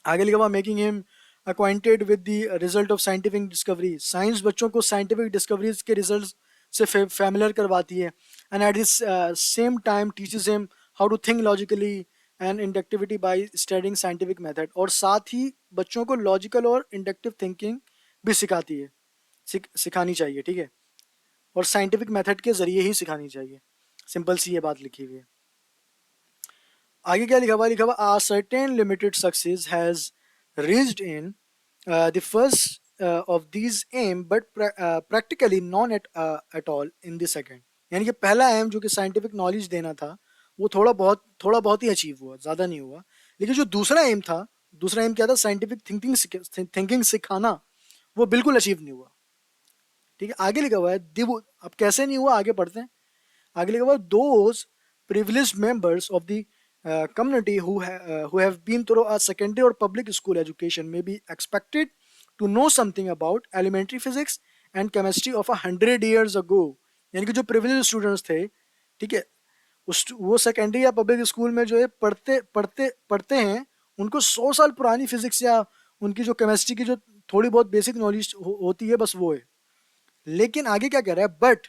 आगे लिखा हुआ making him acquainted with the result of scientific discovery। Science बच्चों को साइंटिफिक डिस्कवरीज के रिजल्ट से फैमिलियर करवाती है। And at this same time teaches him how to think logically and inductivity by studying scientific method. और साथ ही बच्चों को लॉजिकल और इंडक्टिव थिंकिंग भी सिखाती है, सिखानी चाहिए, ठीक है, और साइंटिफिक मेथड के जरिए ही सिखानी चाहिए। सिंपल सी ये बात लिखी हुई है। आगे क्या लिखा हुआ a certain limited success has reached in the first of these aim but practically none at all in the second. यानी कि पहला एम जो कि साइंटिफिक नॉलेज देना था वो थोड़ा बहुत ही अचीव हुआ, ज़्यादा नहीं हुआ। लेकिन जो दूसरा एम था, दूसरा एम क्या था, साइंटिफिक थिंकिंग सिखाना, वो बिल्कुल अचीव नहीं हुआ। ठीक है, आगे लिखा हुआ है अब कैसे नहीं हुआ, आगे पढ़ते हैं। आगे लिखा हुआ है those privileged members of the community who have been through a secondary or public school education may be expected to know something about elementary physics and chemistry of 100 years ago। यानी कि जो प्रिविलेज स्टूडेंट्स थे, ठीक है, वो secondary या public school में जो है पढ़ते हैं, उनको 100 साल पुरानी फिजिक्स या उनकी जो केमिस्ट्री की जो थोड़ी बहुत बेसिक नॉलेज होती है, बस वो है। लेकिन आगे क्या कह रहा है, but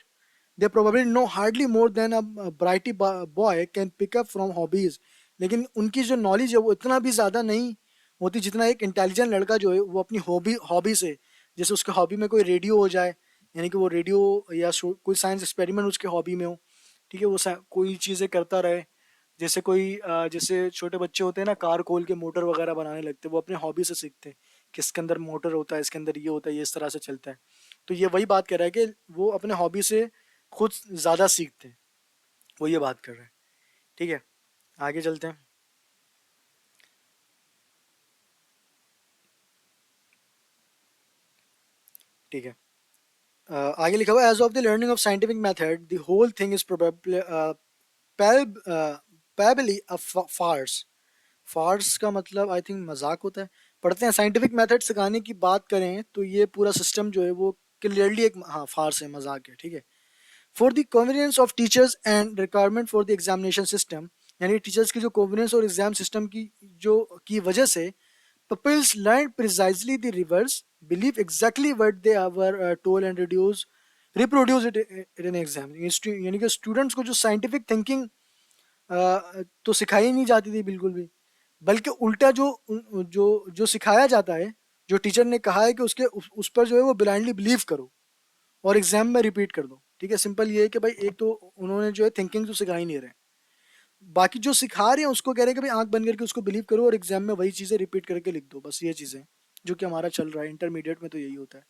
they probably know hardly more than a brighty boy can pick up from hobbies। लेकिन उनकी जो नॉलेज है वो इतना भी ज़्यादा नहीं होती जितना एक इंटेलिजेंट लड़का जो है वो अपनी हॉबी से, जैसे उसके हॉबी में कोई रेडियो हो जाए, यानी कि वो रेडियो या कोई साइंस एक्सपेरिमेंट उसके हॉबी में हो, ठीक है, वो कोई चीज़ें करता रहे। जैसे जैसे छोटे बच्चे होते हैं ना, कार खोल के मोटर वगैरह बनाने लगते हैं, वो अपने हॉबी से सीखते हैं कि इसके अंदर मोटर होता है, इसके अंदर ये होता है, ये इस तरह से चलता है। तो ये वही बात कर रहा है कि वो अपने हॉबी से खुद ज़्यादा सीखते हैं, वो ये बात कर रहे हैं। ठीक है, आगे चलते हैं। ठीक है, आगे लिखा हुआ as of the learning of scientific method the whole thing is probably a farce. Farce का मतलब आई थिंक मजाक होता है। पढ़ते हैं, साइंटिफिक मेथड सिखाने की बात करें तो ये पूरा सिस्टम जो है वो क्लियरली एक फार्स है, मजाक है। ठीक है, for the convenience of teachers and requirement for the examination system, यानी टीचर्स की जो कन्वीनियंस और एग्जाम सिस्टम की वजह से pupils learn precisely the reverse, believe exactly what they were told and reproduce it in an exam। यानी कि students को जो साइंटिफिक थिंकिंग तो सिखाई नहीं जाती थी बिल्कुल भी, बल्कि उल्टा जो जो सिखाया जाता है, जो टीचर ने कहा है कि उस पर जो है वो ब्लाइंडली बिलीव करो और एग्जाम में रिपीट कर दो। ठीक है, सिंपल ये है कि भाई एक तो उन्होंने जो है थिंकिंग तो सिखा ही नहीं रहे, बाकी जो सिखा रहे हैं उसको कह रहे हैं कि भाई आंख बंद करके उसको बिलीव करो और एग्जाम में वही चीज़ें रिपीट करके लिख दो, बस ये चीज़ें जो कि हमारा चल रहा है इंटरमीडिएट में, तो यही होता है।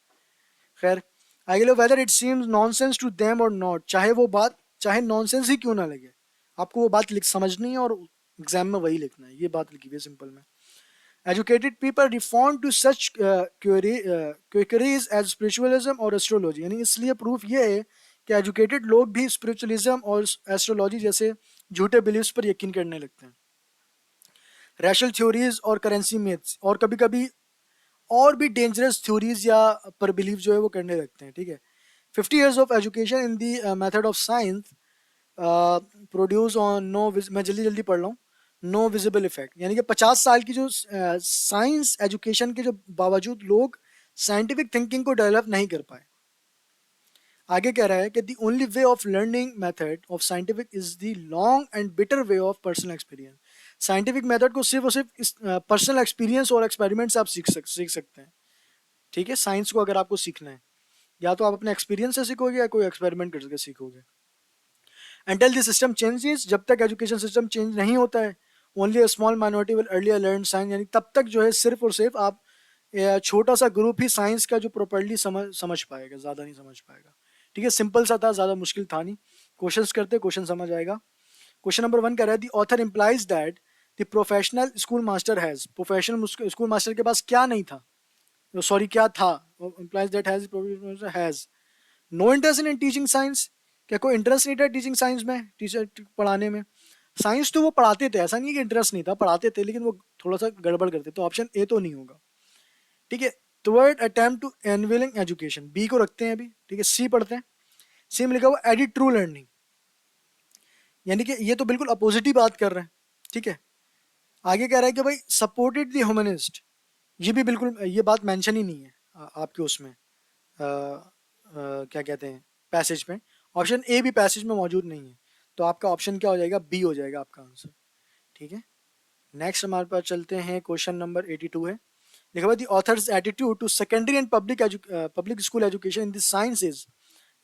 खैर, आगे लो, whether it seems nonsense to them or not, चाहे वो बात चाहे नॉनसेंस ही क्यों ना लगे, आपको वो बात समझनी है और एग्जाम में वही लिखना है, ये बात लिखी हुई है सिंपल में। Educated people reform to such queries as spiritualism और एस्ट्रोलॉजी। यानी इसलिए प्रूफ ये है कि एजुकेटेड लोग भी स्पिरिचुअलिज्म और एस्ट्रोलॉजी जैसे झूठे बिलीव्स पर यकीन करने लगते हैं। रैशनल थ्योरीज और करेंसी मिथ्स और कभी कभी और भी डेंजरस थ्योरीज या पर बिलीव जो है वो करने लगते हैं। ठीक है, 50 years of education in the method of science produce on no, मैं जल्दी जल्दी पढ़ रहा हूँ, नो विजिबल इफेक्ट। यानी कि 50 साल की जो साइंस एजुकेशन के जो बावजूद लोग साइंटिफिक थिंकिंग को डेवलप नहीं कर पाए। आगे कह रहा है कि the only way of learning method of scientific is the long and bitter way of personal experience. Scientific method को सिर्फ और सिर्फ पर्सनल एक्सपीरियंस और एक्सपेरिमेंट से आप सीख सकते हैं। ठीक है, साइंस को अगर आपको सीखना है, या तो आप अपने एक्सपीरियंस से सीखोगे या कोई एक्सपेरिमेंट करके सीखोगे। Until the system changes, जब तक एजुकेशन सिस्टम चेंज नहीं होता है, only a small minority will earlier learn science. यानी तब तक जो है सिर्फ और सिर्फ आप छोटा सा ग्रुप ही साइंस का जो प्रॉपर्ली समझ पाएगा, ज़्यादा नहीं समझ पाएगा। ठीक है, सिंपल सा था, ज़्यादा मुश्किल था नहीं। क्वेश्चंस करते, क्वेश्चन समझ आएगा। क्वेश्चन नंबर 1 कह रहा है the author implies that the professional school master has, professional school master के पास क्या नहीं था, सॉरी क्या था, implies that has no interest in teaching science. क्या कोई इंटरेस्ट नहीं था टीचिंग साइंस में, टीचर पढ़ाने में? साइंस तो वो पढ़ाते थे, ऐसा नहीं है कि इंटरेस्ट नहीं था, पढ़ाते थे, लेकिन वो थोड़ा सा गड़बड़ करते, तो ऑप्शन ए तो नहीं होगा। ठीक है, toward attempt to unveiling education, B को रखते हैं अभी। ठीक है, सी पढ़ते हैं। सी में लिखा हुआ एडिट ट्रू लर्निंग, यानी कि ये तो बिल्कुल अपोजिट ही बात कर रहे हैं। ठीक है, आगे कह रहा है कि भाई सपोर्टेड द ह्यूमनिस्ट, ये भी बिल्कुल, ये बात मेंशन ही नहीं है आपके उसमें क्या कहते हैं पैसेज में। ऑप्शन ए भी पैसेज में मौजूद नहीं है, तो आपका ऑप्शन क्या हो जाएगा, बी हो जाएगा आपका आंसर। ठीक है, नेक्स्ट हमारे पास चलते हैं, क्वेश्चन नंबर 82 है। लिखा हुआ the author's attitude to secondary and public school education in the sciences.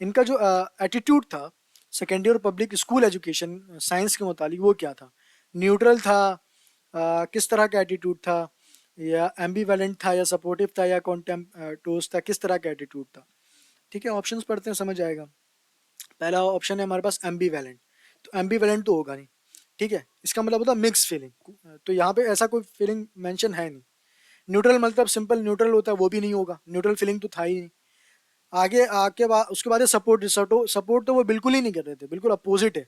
इनका जो एटीट्यूड था सेकेंडरी और पब्लिक स्कूल एजुकेशन साइंस के मुतालिक वो क्या था? न्यूट्रल था, किस तरह का एटीट्यूड था, या एम्बीवेलेंट था, या सपोर्टिव था, या कॉन्टेम्प्टोज था, किस तरह का एटीट्यूड था? ठीक है, ऑप्शंस पढ़ते हैं, समझ आएगा। पहला ऑप्शन है हमारे पास एम्बीवेलेंट, तो एम्बीवेलेंट तो होगा नहीं, ठीक है, इसका मतलब होता है मिक्स फीलिंग, तो यहाँ पे ऐसा कोई फीलिंग मेंशन है नहीं। न्यूट्रल मतलब सिंपल न्यूट्रल होता है, वो भी नहीं होगा, न्यूट्रल फीलिंग तो था ही नहीं। आगे आके बाद उसके बाद सपोर्ट, सपोर्ट तो वो बिल्कुल ही नहीं कर रहे थे, बिल्कुल अपोजिट है।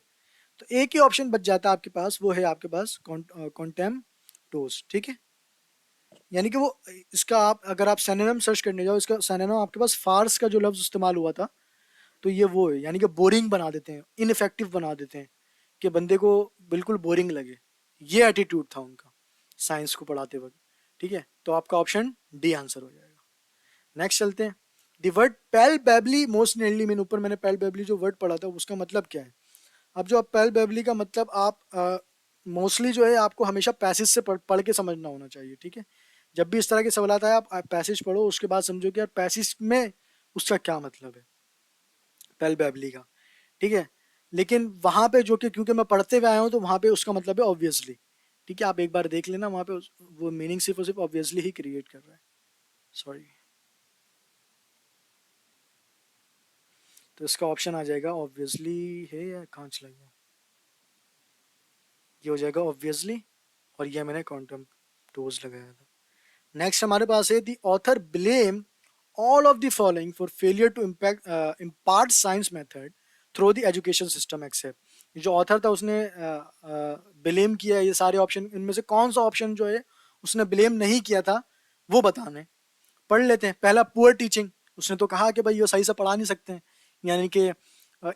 तो एक ही ऑप्शन बच जाता है आपके पास, वो है आपके पास कॉन्टेम्प्टोज, ठीक है। यानी कि वो इसका आप अगर आप सिनोनिम सर्च करने जाओ, इसका सिनोनिम आपके पास फार्स का जो लफ्ज इस्तेमाल हुआ था, तो ये वो है, यानी कि बोरिंग बना देते हैं, इनफेक्टिव बना देते हैं, कि बंदे को बिल्कुल बोरिंग लगे। ये एटीट्यूड था उनका साइंस को पढ़ाते वक्त, ठीक है। तो आपका ऑप्शन डी आंसर हो जाएगा। नेक्स्ट चलते हैं। The word pell probably most nearly mean, ऊपर मैंने पेल बेबली जो वर्ड पढ़ा था उसका मतलब क्या है? अब जो पेल बेबली का मतलब आप मोस्टली जो है आपको हमेशा पैसेज से पढ़ के समझना होना चाहिए, ठीक है। जब भी इस तरह के सवाल आता है आप पैसेज पढ़ो, उसके बाद समझो कि यार पैसेज में उसका क्या मतलब है पेल बेबली का, ठीक है। लेकिन वहां पे जो कि क्योंकि मैं पढ़ते हुए आया हूँ तो वहां पे उसका मतलब है ऑब्वियसली, ठीक है। आप एक बार देख लेना वहां पे वो मीनिंग सिर्फ और सिर्फ ऑब्वियसली ही क्रिएट कर रहा है। सॉरी, तो इसका ऑप्शन आ जाएगा ऑब्वियसली है, या कहाँ चला गया, ये हो जाएगा ऑब्वियसली, और ये मैंने कॉन्टेम्प्टोज लगाया था। नेक्स्ट हमारे पास है the author blame all of the following for failure to impart science method through the education system except. जो ऑथर था उसने ब्लेम किया ये सारे ऑप्शन, इनमें से कौन सा ऑप्शन जो है उसने ब्लेम नहीं किया था वो बताने। पढ़ लेते हैं। पहला पुअर टीचिंग, उसने तो कहा कि भाई ये सही से पढ़ा नहीं सकते हैं, यानी कि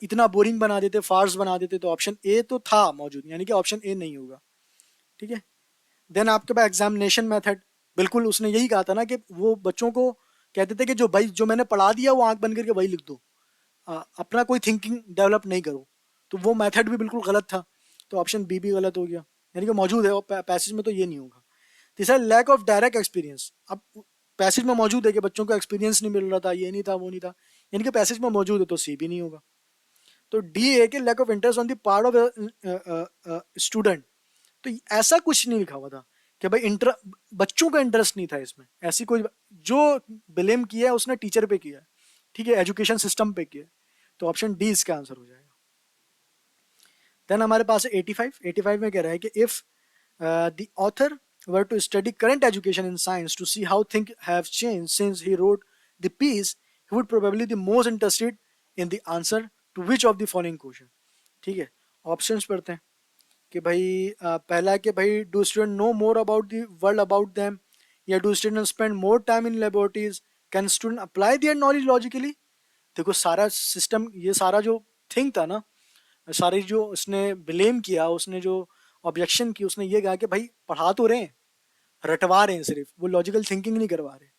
इतना बोरिंग बना देते, फार्स बना देते, तो ऑप्शन ए तो था मौजूद, यानी कि ऑप्शन ए नहीं होगा, ठीक है। देन आपके पास एग्जामिनेशन मेथड, बिल्कुल उसने यही कहा था ना कि वो बच्चों को कहते थे कि जो भाई जो मैंने पढ़ा दिया वो आंख बंद करके वही लिख दो, अपना कोई थिंकिंग डेवलप नहीं करो, तो वो मेथड भी बिल्कुल गलत था, तो ऑप्शन बी भी गलत हो गया, यानी कि मौजूद है और पैसेज में तो ये नहीं होगा। तीसरा लैक ऑफ डायरेक्ट एक्सपीरियंस, अब पैसेज में मौजूद है कि बच्चों को एक्सपीरियंस नहीं मिल रहा था, ये नहीं था वो नहीं था, यानी कि पैसेज में मौजूद है, तो सी भी नहीं होगा। तो डी है कि lack of interest on the part of student, तो ऐसा कुछ नहीं लिखा हुआ था कि भाई बच्चों का इंटरेस्ट नहीं था इसमें, ऐसी कोई जो ब्लेम किया है उसने टीचर पे किया है, ठीक है, एजुकेशन सिस्टम पे किया है, तो ऑप्शन डी इसका आंसर हो जाएगा। देन हमारे पास है 85। 85 में कह रहा है कि if the author were to study current education in science to see how things have changed since he wrote the piece, he would probably be most interested in the answer to which of the following question। ठीक है, options पढ़ते हैं कि भाई पहला है कि भाई do student know more about the world about them, या do student spend more time in laboratories, can student apply their knowledge logically. देखो सारा सिस्टम, ये सारा जो थिंग था ना, सारी जो उसने ब्लेम किया, उसने जो ऑब्जेक्शन की, उसने ये कहा कि भाई पढ़ा तो रहे हैं, रटवा रहे हैं सिर्फ, वो लॉजिकल थिंकिंग नहीं करवा रहे।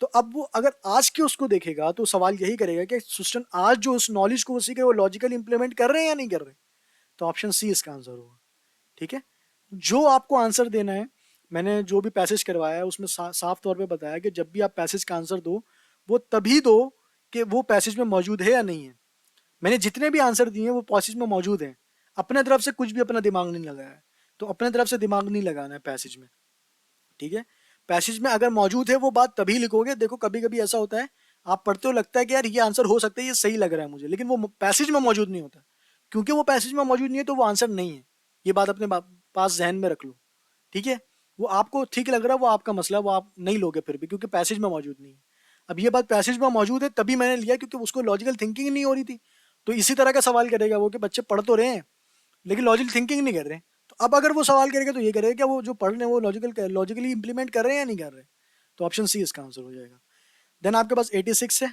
तो अब वो अगर आज के उसको देखेगा तो सवाल यही करेगा कि स्टूडेंट आज जो उस नॉलेज को वो सीख रहे हैं वो लॉजिकल इंप्लीमेंट कर रहे हैं या नहीं कर रहे। तो ऑप्शन सी इसका आंसर होगा, ठीक है। जो आपको आंसर देना है, मैंने जो भी पैसेज करवाया है उसमें साफ तौर पे बताया कि जब भी आप पैसेज का आंसर दो वो तभी दो कि वो पैसेज में मौजूद है या नहीं है। मैंने जितने भी आंसर दिए हैं वो पैसेज में मौजूद हैं, अपने तरफ से कुछ भी अपना दिमाग नहीं लगाया है, तो अपने तरफ से दिमाग नहीं लगाना है पैसेज में, ठीक है। पैसेज में अगर मौजूद है वो बात तभी लिखोगे। देखो कभी कभी ऐसा होता है, आप पढ़ते हो लगता है कि यार ये आंसर हो सकता है, ये सही लग रहा है मुझे, लेकिन वो पैसेज में मौजूद नहीं होता, क्योंकि वो पैसेज में मौजूद नहीं है तो वो आंसर नहीं है। ये बात अपने पास जहन में रख लो, ठीक है। वो आपको ठीक लग रहा है वो आपका मसला, वो आप नहीं लोगे फिर भी, क्योंकि पैसेज में मौजूद नहीं है। अब ये बात पैसेज में मौजूद है तभी मैंने लिया क्योंकि उसको लॉजिकल थिंकिंग नहीं हो रही थी। तो इसी तरह का सवाल करेगा वो कि बच्चे पढ़ तो रहे हैं लेकिन लॉजिकल थिंकिंग नहीं कर रहे हैं। तो अब अगर वो सवाल करेगा तो ये करेगा कि वो जो पढ़ रहे हैं वो लॉजिकली इंप्लीमेंट कर रहे हैं या नहीं कर रहे। तो ऑप्शन सी इसका आंसर हो जाएगा। देन आपके पास 86 है,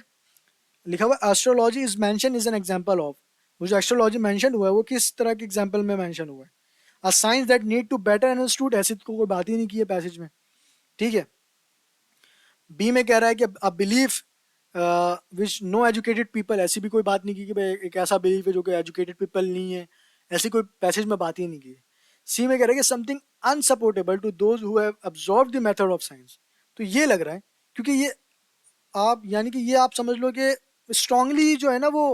लिखा हुआ astrology is mention is an example of. वो जो एस्ट्रोलॉजी मेंशन हुआ है वो किस तरह के एग्जांपल में मेंशन हुआ है? A science that need to better understood, ऐसी तो कोई बात ही नहीं की है पैसेज में, ठीक है। बी में कह रहा है कि a belief which no educated people, ऐसी भी कोई बात नहीं की कि भाई एक ऐसा बिलीफ है जो कि एजुकेटेड पीपल नहीं है, ऐसी कोई पैसेज में बात ही नहीं की है। सी में कह रहा है कि something unsupportable to those who have absorbed the method of science, तो ये लग रहा है, क्योंकि ये आप यानी कि ये आप समझ लो कि स्ट्रांगली जो है ना वो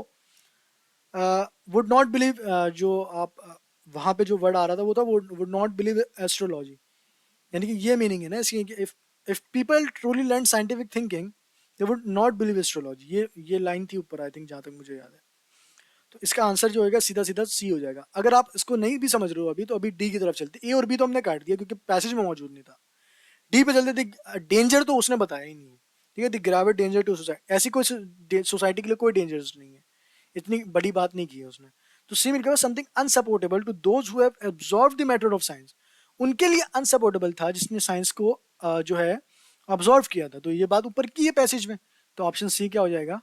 वुड नॉट बिलीव, जो आप वहां पे जो वर्ड आ रहा था वो था वुड नॉट बिलीव एस्ट्रोलॉजी, यानी कि ये मीनिंग है ना इसकी कि if people truly learn scientific thinking they would not believe astrology. ये लाइन थी ऊपर, आई थिंक, जहां तक मुझे याद है। तो इसका आंसर जो होगा सीधा सीधा सी हो जाएगा। अगर आप इसको नहीं भी समझ रहे हो अभी, तो अभी डी की तरफ चलते। ए और बी तो हमने काट दिया क्योंकि पैसेज में मौजूद नहीं था। डी पे चलते थे। डेंजर तो उसने बताया ही नहीं है, ठीक है। द ग्रेविट डेंजर टू सोसाइटी, ऐसी कोई सोसाइटी के लिए कोई डेंजरस नहीं है, इतनी बड़ी बात नहीं की है उसने। तो सी मिल गया something unsupportable to those who have absorbed the method of science. उनके लिए अनसपोर्टेबल था जिसने साइंस को जो है ऑब्जॉर्व किया था। तो ये बात ऊपर की है पैसेज में। तो ऑप्शन सी क्या हो जाएगा,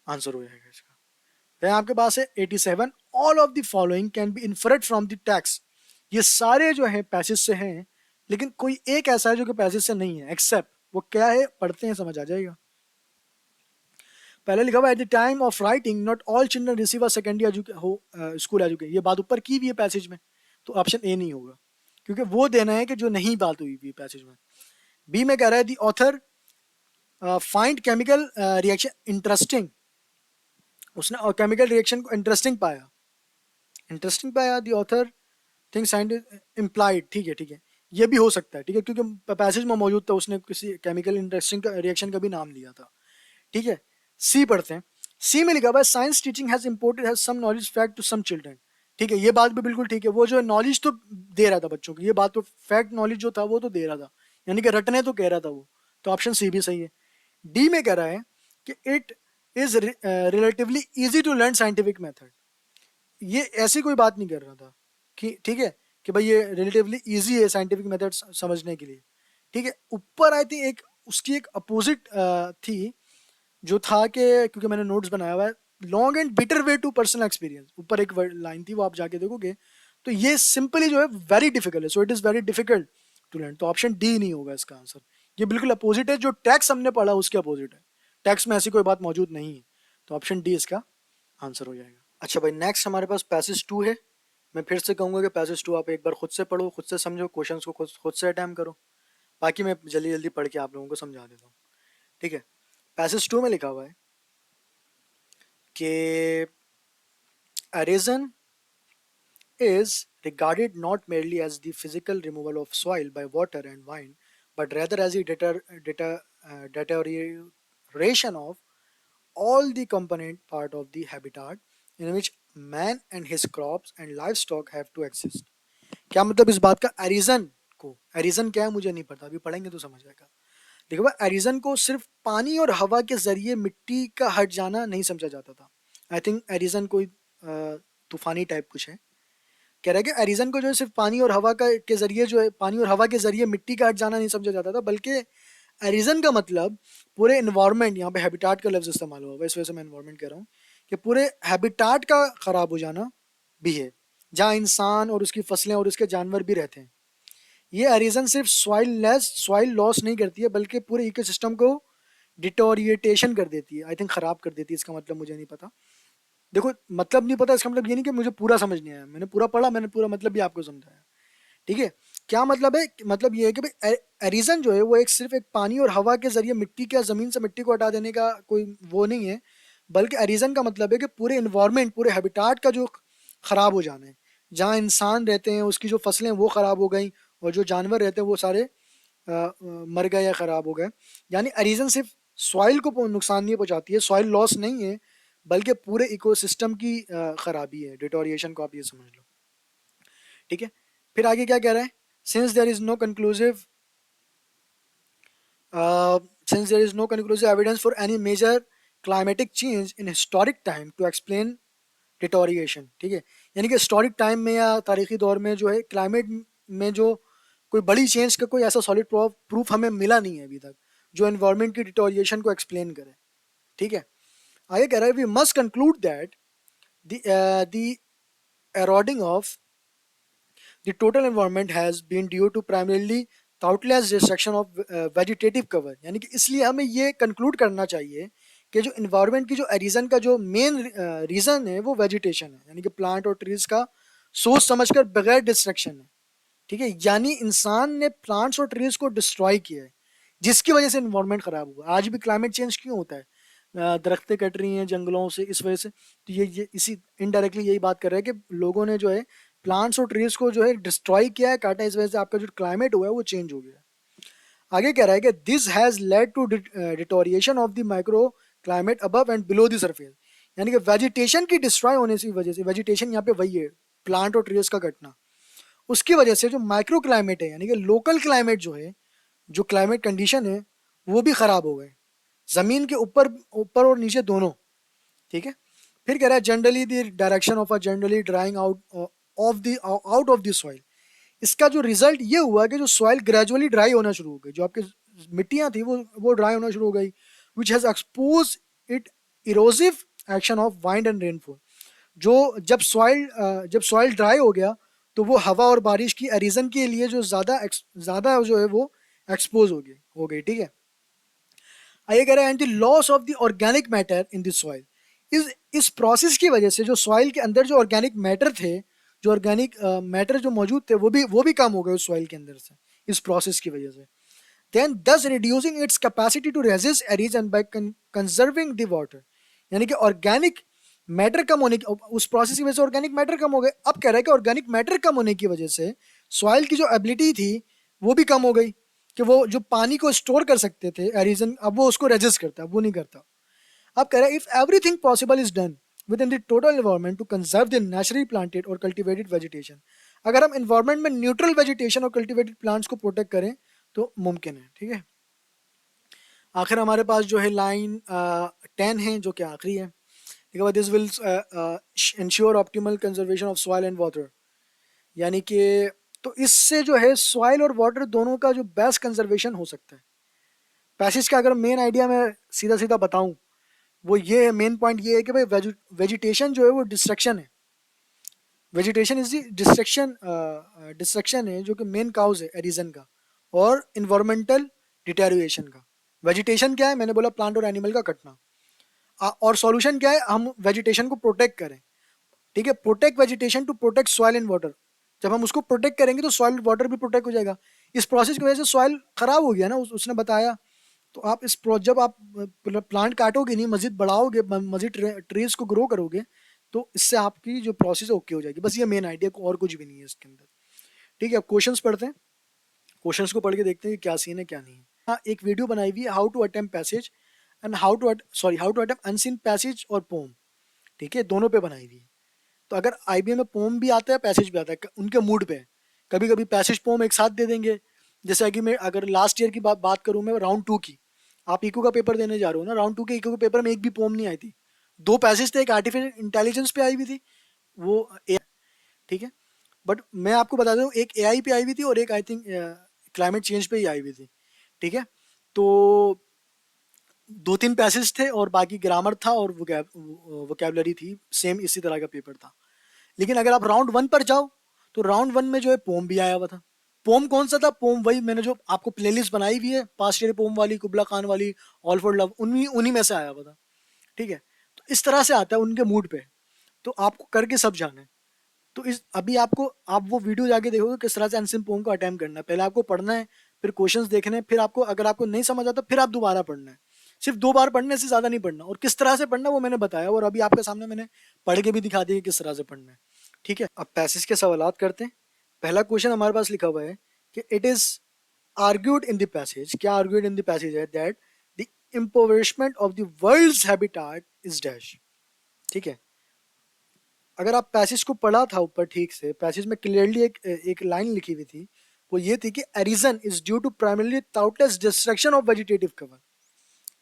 आंसर हो जाएगा इसका। फिर आपके पास है 87, all of the following can be inferred from the text. ये सारे जो है पैसेज से हैं, लेकिन कोई एक ऐसा है जो कि पैसेज से नहीं है, एक्सेप्ट वो क्या है, पढ़ते हैं समझ आ जाएगा। पहले लिखा हुआ at the time of writing not all children receive a secondary school education. ये बात ऊपर की भी है पैसेज में, तो ऑप्शन ए नहीं होगा, क्योंकि वो देना है कि जो नहीं बात हुई भी पैसेज में। बी में कह रहा है the author find chemical reaction interesting. उसने केमिकल रिएक्शन को इंटरेस्टिंग पाया, इंटरेस्टिंग पाया। The author think scientist implied, ठीक है ठीक है, ये भी हो सकता है, ठीक है, क्योंकि पैसेज में मौजूद था, उसने किसी केमिकल इंटरेस्टिंग रिएक्शन का भी नाम लिया था, ठीक है। सी पढ़ते हैं। सी में लिखा हुआ है science teaching has imported has some knowledge fact to some children. ठीक है, ये बात भी बिल्कुल ठीक है। वो जो नॉलेज तो दे रहा था बच्चों को, ये बात तो फैक्ट नॉलेज जो था वो तो दे रहा था, यानी कि रटने तो कह रहा था वो। तो ऑप्शन सी भी सही है। डी में कह रहा है कि it is relatively easy to learn scientific method. ये ऐसी कोई बात नहीं कर रहा था कि, ठीक है, कि भाई ये रिलेटिवली इजी है साइंटिफिक मेथड समझने के लिए, ठीक है। ऊपर आई थी एक उसकी एक अपोजिट थी, जो था कि, क्योंकि मैंने नोट्स बनाया हुआ है, long and bitter way to personal experience, ऊपर एक लाइन थी, वो आप जाके देखोगे। तो ये सिंपली जो है वेरी डिफिकल्ट है, so it is very difficult to learn. तो ऑप्शन डी नहीं होगा इसका आंसर। ये बिल्कुल अपोजिट है, जो टैक्स हमने पढ़ा उसके अपोजिट है। टैक्स में ऐसी कोई बात मौजूद नहीं है, तो ऑप्शन डी इसका आंसर हो जाएगा। अच्छा भाई, नेक्स्ट हमारे पास पैसेज 2 है। मैं फिर से कहूंगा कि पैसेज 2 आप एक बार खुद से पढ़ो, खुद से समझो, क्वेश्चंस को खुद से अटेम्प्ट करो। बाकी मैं जल्दी जल्दी पढ़ के आप लोगों को समझा देता हूँ, ठीक है। पैसेज 2 में लिखा हुआ है कि erosion is regarded not merely as the physical removal of soil by water and wind, but rather as a deterioration of all the component part of the habitat in which man and his crops and livestock have to exist। क्या मतलब इस बात का? Arisen को, arisen क्या है मुझे नहीं पता, अभी पढ़ेंगे तो समझ आएगा। देखो भाई, एरिजन को सिर्फ पानी और हवा के जरिए मिट्टी का हट जाना नहीं समझा जाता था। आई थिंक एरिजन कोई तूफानी टाइप कुछ है। कह रहा है कि एरिजन को जो है सिर्फ पानी और हवा का के जरिए जो है, पानी और हवा के जरिए मिट्टी का हट जाना नहीं समझा जाता था, बल्कि एरिजन का मतलब पूरे इन्वायरमेंट, यहाँ पे हैबिटाट का लफ्ज इस्तेमाल हुआ है, इस वजह से मैं इन्वायरमेंट कह रहा हूँ, कि पूरे हैबिटाट का खराब हो जाना भी है, जहाँ इंसान और उसकी फसलें और उसके जानवर भी रहते हैं। ये एरिजन सिर्फ सॉइल लॉस नहीं करती है, बल्कि पूरे इकोसिस्टम को डिटोरिएटेशन कर देती है। आई थिंक खराब कर देती है, इसका मतलब मुझे नहीं पता। देखो, मतलब नहीं पता इसका मतलब ये नहीं कि मुझे पूरा समझ नहीं आया, मैंने पूरा पढ़ा, मैंने पूरा मतलब भी आपको समझाया, ठीक है। क्या मतलब है? मतलब ये है कि भाई एरिजन जो है वो एक सिर्फ एक पानी और हवा के जरिए मिट्टी के, जमीन से मिट्टी को हटा देने का कोई वो नहीं है, बल्कि एरिजन का मतलब है कि पूरे इन्वायरमेंट, पूरे हैबिटाट का जो खराब हो जाना है, जहाँ इंसान रहते हैं उसकी जो फसलें वो खराब हो गई, और जो जानवर रहते हैं वो सारे मर गए या खराब हो गए। यानी एरिजन सिर्फ सॉइल को नुकसान नहीं पहुंचाती है, सॉइल लॉस नहीं है, बल्कि पूरे इकोसिस्टम की खराबी है, डिटोरिएशन को आप ये समझ लो, ठीक है। फिर आगे क्या कह रहा है? Since there is no conclusive since there is no conclusive evidence for any major climatic change in historic time to explain deterioration, ठीक है। यानी कि हिस्टोरिक टाइम में या तारीखी दौर में जो है क्लाइमेट में जो कोई बड़ी चेंज का कोई ऐसा सॉलिड प्रूफ हमें मिला नहीं है अभी तक, जो एनवायरमेंट की डिटोरिएशन को एक्सप्लेन करे, ठीक है। आगे कह रहा है we must conclude that the eroding of the total environment has been due to primarily thoughtless destruction of vegetative cover। यानी कि इसलिए हमें ये कंक्लूड करना चाहिए कि जो इन्वायरमेंट की जो रीजन का जो मेन रीजन है वो वेजिटेशन है, यानी कि प्लांट और ट्रीज का सोच समझकर बगैर डिस्ट्रक्शन है, ठीक है। यानी इंसान ने प्लांट्स और ट्रीज को डिस्ट्रॉय किया है, जिसकी वजह से इन्वायरमेंट खराब हुआ। आज भी क्लाइमेट चेंज क्यों होता है? दरख्तें कट रही हैं जंगलों से, इस वजह से। तो ये इसी इनडायरेक्टली यही बात कर रहा है कि लोगों ने जो है प्लांट्स और ट्रीज को जो है डिस्ट्रॉय किया है, काटा, इस वजह से आपका जो क्लाइमेट हुआ है वो चेंज हो गया। आगे कह रहा है कि this has led to deterioration of the micro climate above and below the surface, यानी कि वेजिटेशन की डिस्ट्रॉय होने की वजह से, वेजिटेशन यहाँ पे वही है प्लांट और ट्रीज का कटना, उसकी वजह से जो माइक्रो क्लाइमेट है यानी कि लोकल क्लाइमेट जो है, जो क्लाइमेट कंडीशन है वो भी खराब हो गए, जमीन के ऊपर ऊपर और नीचे दोनों। ठीक है। फिर कह रहा है generally the direction of a generally drawing out of the soil, इसका जो रिजल्ट ये हुआ कि जो सॉइल ग्रेजुअली ड्राई होना शुरू हो गई, जो आपकी मिट्टियां थी वो ड्राई होना शुरू हो गई, which has expose it erosive action of wind and rainfall. जो जब सॉइल ड्राई हो गया तो वो हवा और बारिश की एरिजन के लिए जो ज़्यादा जो है वो एक्सपोज हो गई। ठीक है। आइए कह रहे हैं loss of the organic matter in the soil, इस प्रोसेस की वजह से जो सॉइल के अंदर जो ऑर्गेनिक मैटर थे, जो ऑर्गेनिक मैटर जो मौजूद थे वो भी कम हो गए उस सॉइल के अंदर से, इस प्रोसेस की वजह से। Then thus reducing its capacity to resist erosion by conserving the water, यानी कि ऑर्गेनिक मैटर कम होने की, उस प्रोसेस की वजह से ऑर्गेनिक मैटर कम हो गए। अब कह रहा है कि ऑर्गेनिक मैटर कम होने की वजह से सॉइल की जो एबिलिटी थी वो भी कम हो गई, कि वो जो पानी को स्टोर कर सकते थे एरिजन, अब वो उसको रेजिस्ट करता है, वो नहीं करता। अब कह रहा है if everything possible is done within the total environment to conserve the naturally planted और कल्टिवेटेड वेजिटेशन, अगर हम एनवायरमेंट में न्यूट्रल वेजिटेशन और कल्टिवेटेड प्लांट्स को प्रोटेक्ट करें तो मुमकिन है। ठीक है। आखिर हमारे पास जो है लाइन 10 है जो कि आखिरी है। ठीक है। This will ensure optimal conservation of soil and water, यानी कि तो इससे जो है सॉइल और वाटर दोनों का जो बेस्ट कंजर्वेशन हो सकता है। पैसेज का अगर मेन आइडिया मैं सीधा सीधा बताऊं, वो ये मेन पॉइंट ये है कि भाई वेजिटेशन जो है वो डिस्ट्रक्शन है, वेजिटेशन इज दी डिस्ट्रक्शन है जो कि मेन काउज है एरिजन का और इन्वायरमेंटल डिटेरियोरेशन का। वेजिटेशन क्या है? मैंने बोला प्लांट और एनिमल का कटना। और सॉल्यूशन क्या है? हम वेजिटेशन को प्रोटेक्ट करें। ठीक है। Protect vegetation to protect soil and water, जब हम उसको प्रोटेक्ट करेंगे तो सॉइल वाटर भी प्रोटेक्ट हो जाएगा। इस प्रोसेस की वजह से सॉइल खराब हो गया ना, उसने बताया। तो आप जब आप प्लांट काटोगे नहीं, मजीद बढ़ाओगे, मजीद ट्रीज को ग्रो करोगे, तो इससे आपकी जो प्रोसेस है ओके हो जाएगी। बस ये मेन आइडिया को, और कुछ भी नहीं है इसके अंदर। ठीक है। अब क्वेश्चंस पढ़ते हैं, क्वेश्चंस को पढ़ के देखते हैं कि क्या सीन है क्या नहीं है। हाँ, एक वीडियो बनाई हुई है how to attempt passage and how to attempt unseen passage और पोम। ठीक है, दोनों पे बनाई हुई है। तो अगर आईबीएम में पोम भी आता है पैसेज भी आता है, उनके मूड पे। कभी कभी पैसेज पोम एक साथ दे देंगे। जैसे कि मैं अगर लास्ट ईयर की बात करूं, मैं राउंड 2 की, आप इको का पेपर देने जा रहे हो ना, राउंड 2 के इको के पेपर में एक भी पोम नहीं आई थी। 2 पैसेज थे, एक आर्टिफिशियल इंटेलिजेंस पे आई हुई थी, वो ए। ठीक है। बट मैं आपको बता दूं, एक एआई पे आई हुई थी और एक आई थिंक क्लाइमेट चेंज पे ही आई हुई थी। ठीक है। तो 2-3 पैसेज थे और बाकी ग्रामर था और वोकैबलरी थी, सेम इसी तरह का पेपर था। लेकिन अगर आप राउंड 1 पर जाओ तो राउंड 1 में जो है पोम भी आया हुआ था। पोम कौन सा था? पोम वही मैंने जो आपको प्लेलिस्ट बनाई हुई है, पास्ट ईयर पोम वाली, कुबला खान वाली, ऑल फॉर लव, उन्हीं उन्हीं में से आया हुआ था। ठीक है। तो इस तरह से आता है उनके मूड पे, तो आपको करके सब जाना है। तो इस अभी आपको, आप वो वीडियो जाके देखोगे किस तरह से अनसिन पोम को अटेम्प्ट करना है। पहले आपको पढ़ना है, फिर क्वेश्चंस देखने हैं, फिर आपको अगर आपको नहीं समझ आता फिर आप दोबारा पढ़ना है। सिर्फ 2 बार पढ़ने से ज़्यादा नहीं पढ़ना। और किस तरह से पढ़ना वो मैंने बताया, और अभी आपके सामने मैंने पढ़ के भी दिखा दिया किस तरह से पढ़ना है। ठीक है। अब पैसेज के सवालात करते हैं। पहला क्वेश्चन हमारे पास लिखा हुआ है कि it is argued in the passage, क्या आर्ग्यूड इन द पैसेज है, that the impoverishment of the world's habitat is dash. ठीक है। अगर आप पैसेज को पढ़ा था ऊपर ठीक से, पैसेज में क्लियरली एक लाइन लिखी हुई थी, वो ये थी कि erosion is due to primarily thoughtless destruction of vegetative cover.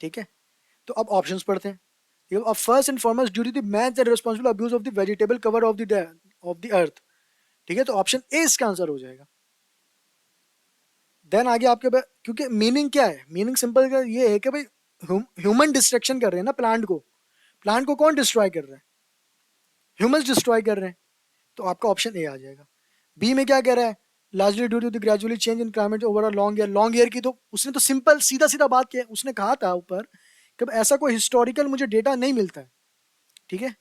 ठीक है। तो अब ऑप्शंस पढ़ते हैं। अब first and foremost due to the man's and responsible abuse of the vegetable cover of the earth. ठीक है। तो ऑप्शन ए इसका आंसर हो जाएगा। देन आगे आपके पास, क्योंकि मीनिंग क्या है, मीनिंग सिंपल ये है कि भाई ह्यूमन डिस्ट्रक्शन कर रहे हैं ना प्लांट को। प्लांट को कौन डिस्ट्रॉय कर रहा है? ह्यूमंस डिस्ट्रॉय कर रहे हैं। तो आपका ऑप्शन ए आ जाएगा। बी में क्या कह रहा है? Largely due to the gradually change in climate over a long year. Long year की तो उसने तो सिंपल सीधा सीधा बात किया, उसने कहा था ऊपर कि ऐसा कोई हिस्टोरिकल मुझे डेटा नहीं मिलता है। ठीक है।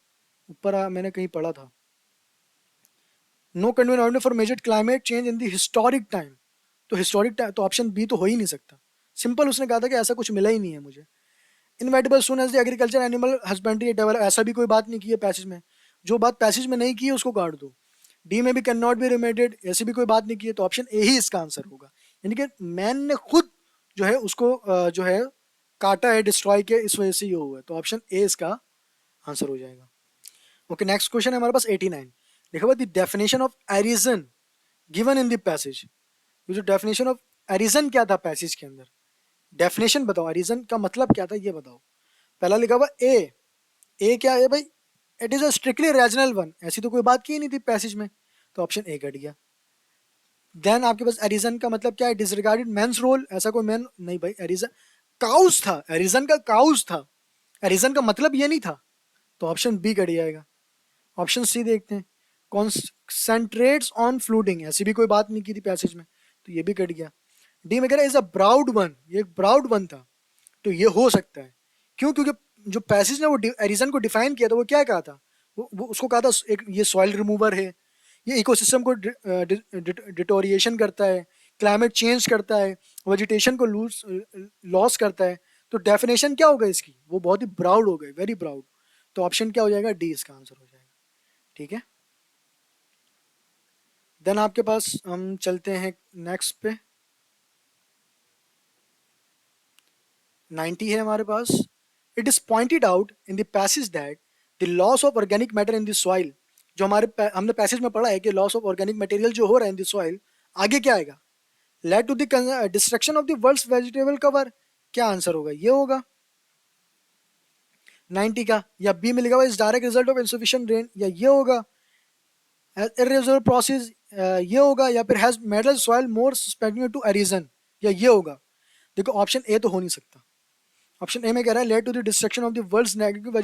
ऊपर मैंने कहीं पढ़ा था, no convenient for measured climate change in the historic time. तो हिस्टोरिक टाइम तो ऑप्शन बी तो हो ही नहीं सकता। सिंपल उसने कहा था कि ऐसा कुछ मिला ही नहीं है मुझे। Inevitable soon as the agriculture animal husbandry develop, ऐसा भी कोई बात नहीं की है पैसेज में। जो बात पैसेज में नहीं की है उसको काट दो। डी में भी कैन नॉट बी रिमेडेड, ऐसी भी कोई बात नहीं की है, तो ऑप्शन ए ही इसका आंसर होगा। यानी कि मैन ने खुद जो है उसको जो है काटा है, डिस्ट्रॉय किया, इस वजह से ये हुआ है, तो ऑप्शन ए इसका आंसर हो जाएगा। ओके, नेक्स्ट क्वेश्चन है हमारे पास 89। देखो the definition of arisen given in the passage. ये जो डेफिनेशन ऑफ एरिजन क्या था पैसेज के अंदर, डेफिनेशन बताओ, एरिजन का मतलब क्या था ये बताओ। पहला लिखा हुआ ए क्या है भाई, it is a strictly regional one, ऐसी तो कोई बात की नहीं थी पैसेज में, तो ऑप्शन ए कट गया। देन आपके पास एरिजन का मतलब क्या है, डिसरिगार्डेड मेंस रोल, ऐसा कोई मैन नहीं भाई, एरिजन काउस था, एरिजन का काउस था, एरिजन का मतलब ये नहीं था, तो ऑप्शन बी कट जाएगा। ऑप्शन सी देखते हैं, कॉन्सेंट्रेट्स ऑन फ्लूडिंग, ऐसी भी कोई बात नहीं की थी पैसेज में, तो ये भी कट गया। डी में कह रहा है इज अ ब्राउड वन, ये एक ब्राउड वन था, तो ये हो सकता है। क्यों? क्योंकि जो पैसेज ने वो एरिजन को डिफाइन किया था, वो क्या कहा था, वो उसको कहा था एक ये सॉइल रिमूवर है, ये इकोसिस्टम को डिटोरिएशन करता है, क्लाइमेट चेंज करता है, वेजिटेशन को लॉस करता है, तो डेफिनेशन क्या होगा इसकी, वो बहुत ही प्राउड हो गए, वेरी प्राउड, तो ऑप्शन क्या हो जाएगा, डी इसका आंसर हो जाएगा। ठीक है, देन आपके पास हम चलते हैं नेक्स्ट पे, 90 है हमारे पास। It is pointed out in the passage that the loss of organic matter in the soil, जो हमने पैसेज में पढ़ा है कि लॉस ऑफ ऑर्गेनिक मटेरियल जो हो रहा है इन द सॉइल, आगे क्या आएगा, led to the destruction of the world's vegetable cover, क्या आंसर होगा, ये होगा 90 का, या बी में लिखा हुआ is direct result of insufficient rain, या ये होगा इरेवर्सिबल प्रोसेस, ये होगा, या फिर has made soil more suspecting to erosion, या ये होगा। देखो ऑप्शन ए तो हो नहीं सकता, ऑप्शन ए में कह रहा है led to the destruction of the world's negative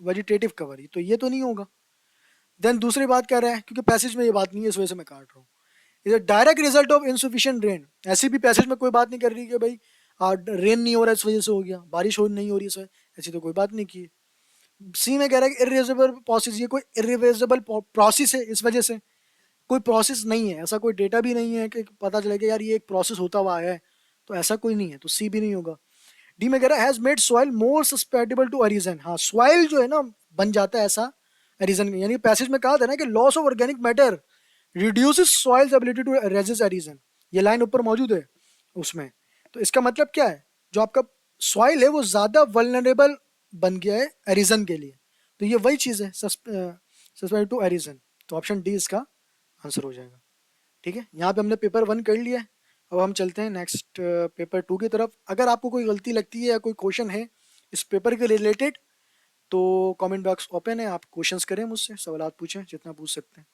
vegetative cover, तो ये तो नहीं होगा। देन दूसरी बात कह रहा है, क्योंकि पैसेज में ये बात नहीं है इस वजह से मैं काट रहा हूँ, is a direct result of insufficient rain, ऐसी भी पैसेज में कोई बात नहीं कर रही कि भाई रेन नहीं हो रहा है इस वजह से हो गया, बारिश हो नहीं हो रही है, ऐसी तो कोई बात नहीं की। सी में कह रहा है कि इरिवर्सिबल प्रोसेस, ये कोई इरिवर्सिबल प्रोसेस है इस वजह से, कोई प्रोसेस नहीं है, ऐसा कोई डेटा भी नहीं है कि पता चले कि यार ये एक प्रोसेस होता हुआ है, तो ऐसा कोई नहीं है, तो सी भी नहीं होगा। डी में कह रहा है has made soil more susceptible to erosion, हाँ सॉइल जो है ना बन जाता है ऐसा एरिजन, यानी पैसेज में कहा था ना कि loss of organic matter reduces soil's ability to resist erosion, ये लाइन ऊपर मौजूद है उसमें, तो इसका मतलब क्या है, जो आपका सॉइल है वो ज्यादा वल्नरेबल बन गया है एरिजन के लिए, तो ये वही चीज है सस्पेक्ट टू एरिजन, तो ऑप्शन डी इसका आंसर हो जाएगा। ठीक है, यहाँ पे हमने पेपर 1 कर लिया है, अब हम चलते हैं नेक्स्ट पेपर 2 की तरफ। अगर आपको कोई गलती लगती है या कोई क्वेश्चन है इस पेपर के रिलेटेड, तो कमेंट बॉक्स ओपन है, आप क्वेश्चंस करें मुझसे, सवाल पूछें जितना पूछ सकते हैं।